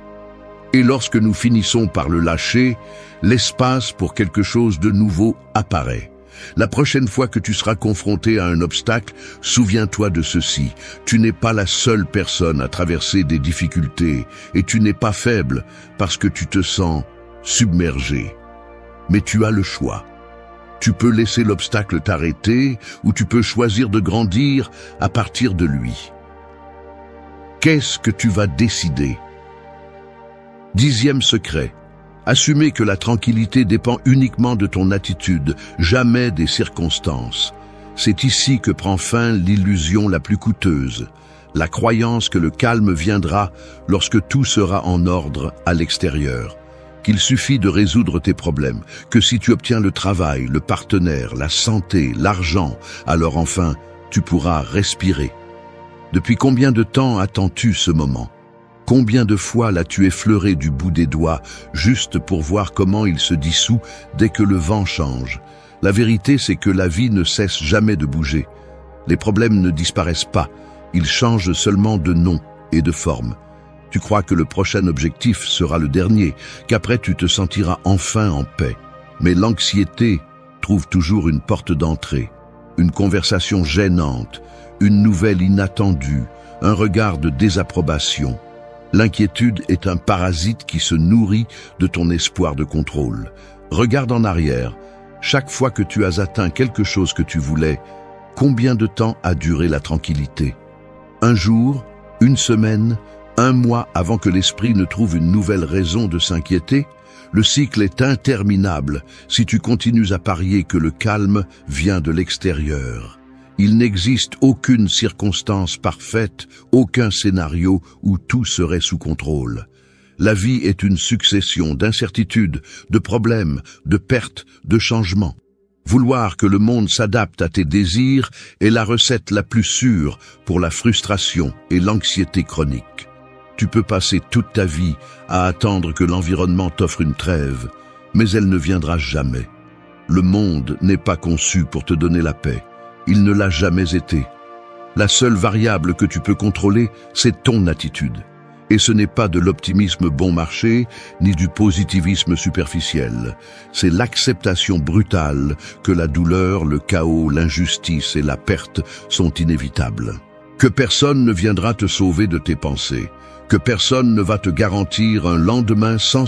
Et lorsque nous finissons par le lâcher, l'espace pour quelque chose de nouveau apparaît. La prochaine fois que tu seras confronté à un obstacle, souviens-toi de ceci. Tu n'es pas la seule personne à traverser des difficultés et tu n'es pas faible parce que tu te sens submergé. Mais tu as le choix. Tu peux laisser l'obstacle t'arrêter ou tu peux choisir de grandir à partir de lui. Qu'est-ce que tu vas décider? 10e secret. Assumer que la tranquillité dépend uniquement de ton attitude, jamais des circonstances. C'est ici que prend fin l'illusion la plus coûteuse, la croyance que le calme viendra lorsque tout sera en ordre à l'extérieur. Qu'il suffit de résoudre tes problèmes, que si tu obtiens le travail, le partenaire, la santé, l'argent, alors enfin, tu pourras respirer. Depuis combien de temps attends-tu ce moment? Combien de fois l'as-tu effleuré du bout des doigts, juste pour voir comment il se dissout dès que le vent change? La vérité, c'est que la vie ne cesse jamais de bouger. Les problèmes ne disparaissent pas, ils changent seulement de nom et de forme. Tu crois que le prochain objectif sera le dernier, qu'après tu te sentiras enfin en paix. Mais l'anxiété trouve toujours une porte d'entrée, une conversation gênante, une nouvelle inattendue, un regard de désapprobation. L'inquiétude est un parasite qui se nourrit de ton espoir de contrôle. Regarde en arrière. Chaque fois que tu as atteint quelque chose que tu voulais, combien de temps a duré la tranquillité? Un jour, une semaine, un mois avant que l'esprit ne trouve une nouvelle raison de s'inquiéter? Le cycle est interminable si tu continues à parier que le calme vient de l'extérieur. Il n'existe aucune circonstance parfaite, aucun scénario où tout serait sous contrôle. La vie est une succession d'incertitudes, de problèmes, de pertes, de changements. Vouloir que le monde s'adapte à tes désirs est la recette la plus sûre pour la frustration et l'anxiété chronique. Tu peux passer toute ta vie à attendre que l'environnement t'offre une trêve, mais elle ne viendra jamais. Le monde n'est pas conçu pour te donner la paix. Il ne l'a jamais été. La seule variable que tu peux contrôler, c'est ton attitude. Et ce n'est pas de l'optimisme bon marché, ni du positivisme superficiel. C'est l'acceptation brutale que la douleur, le chaos, l'injustice et la perte sont inévitables. Que personne ne viendra te sauver de tes pensées. Que personne ne va te garantir un lendemain sans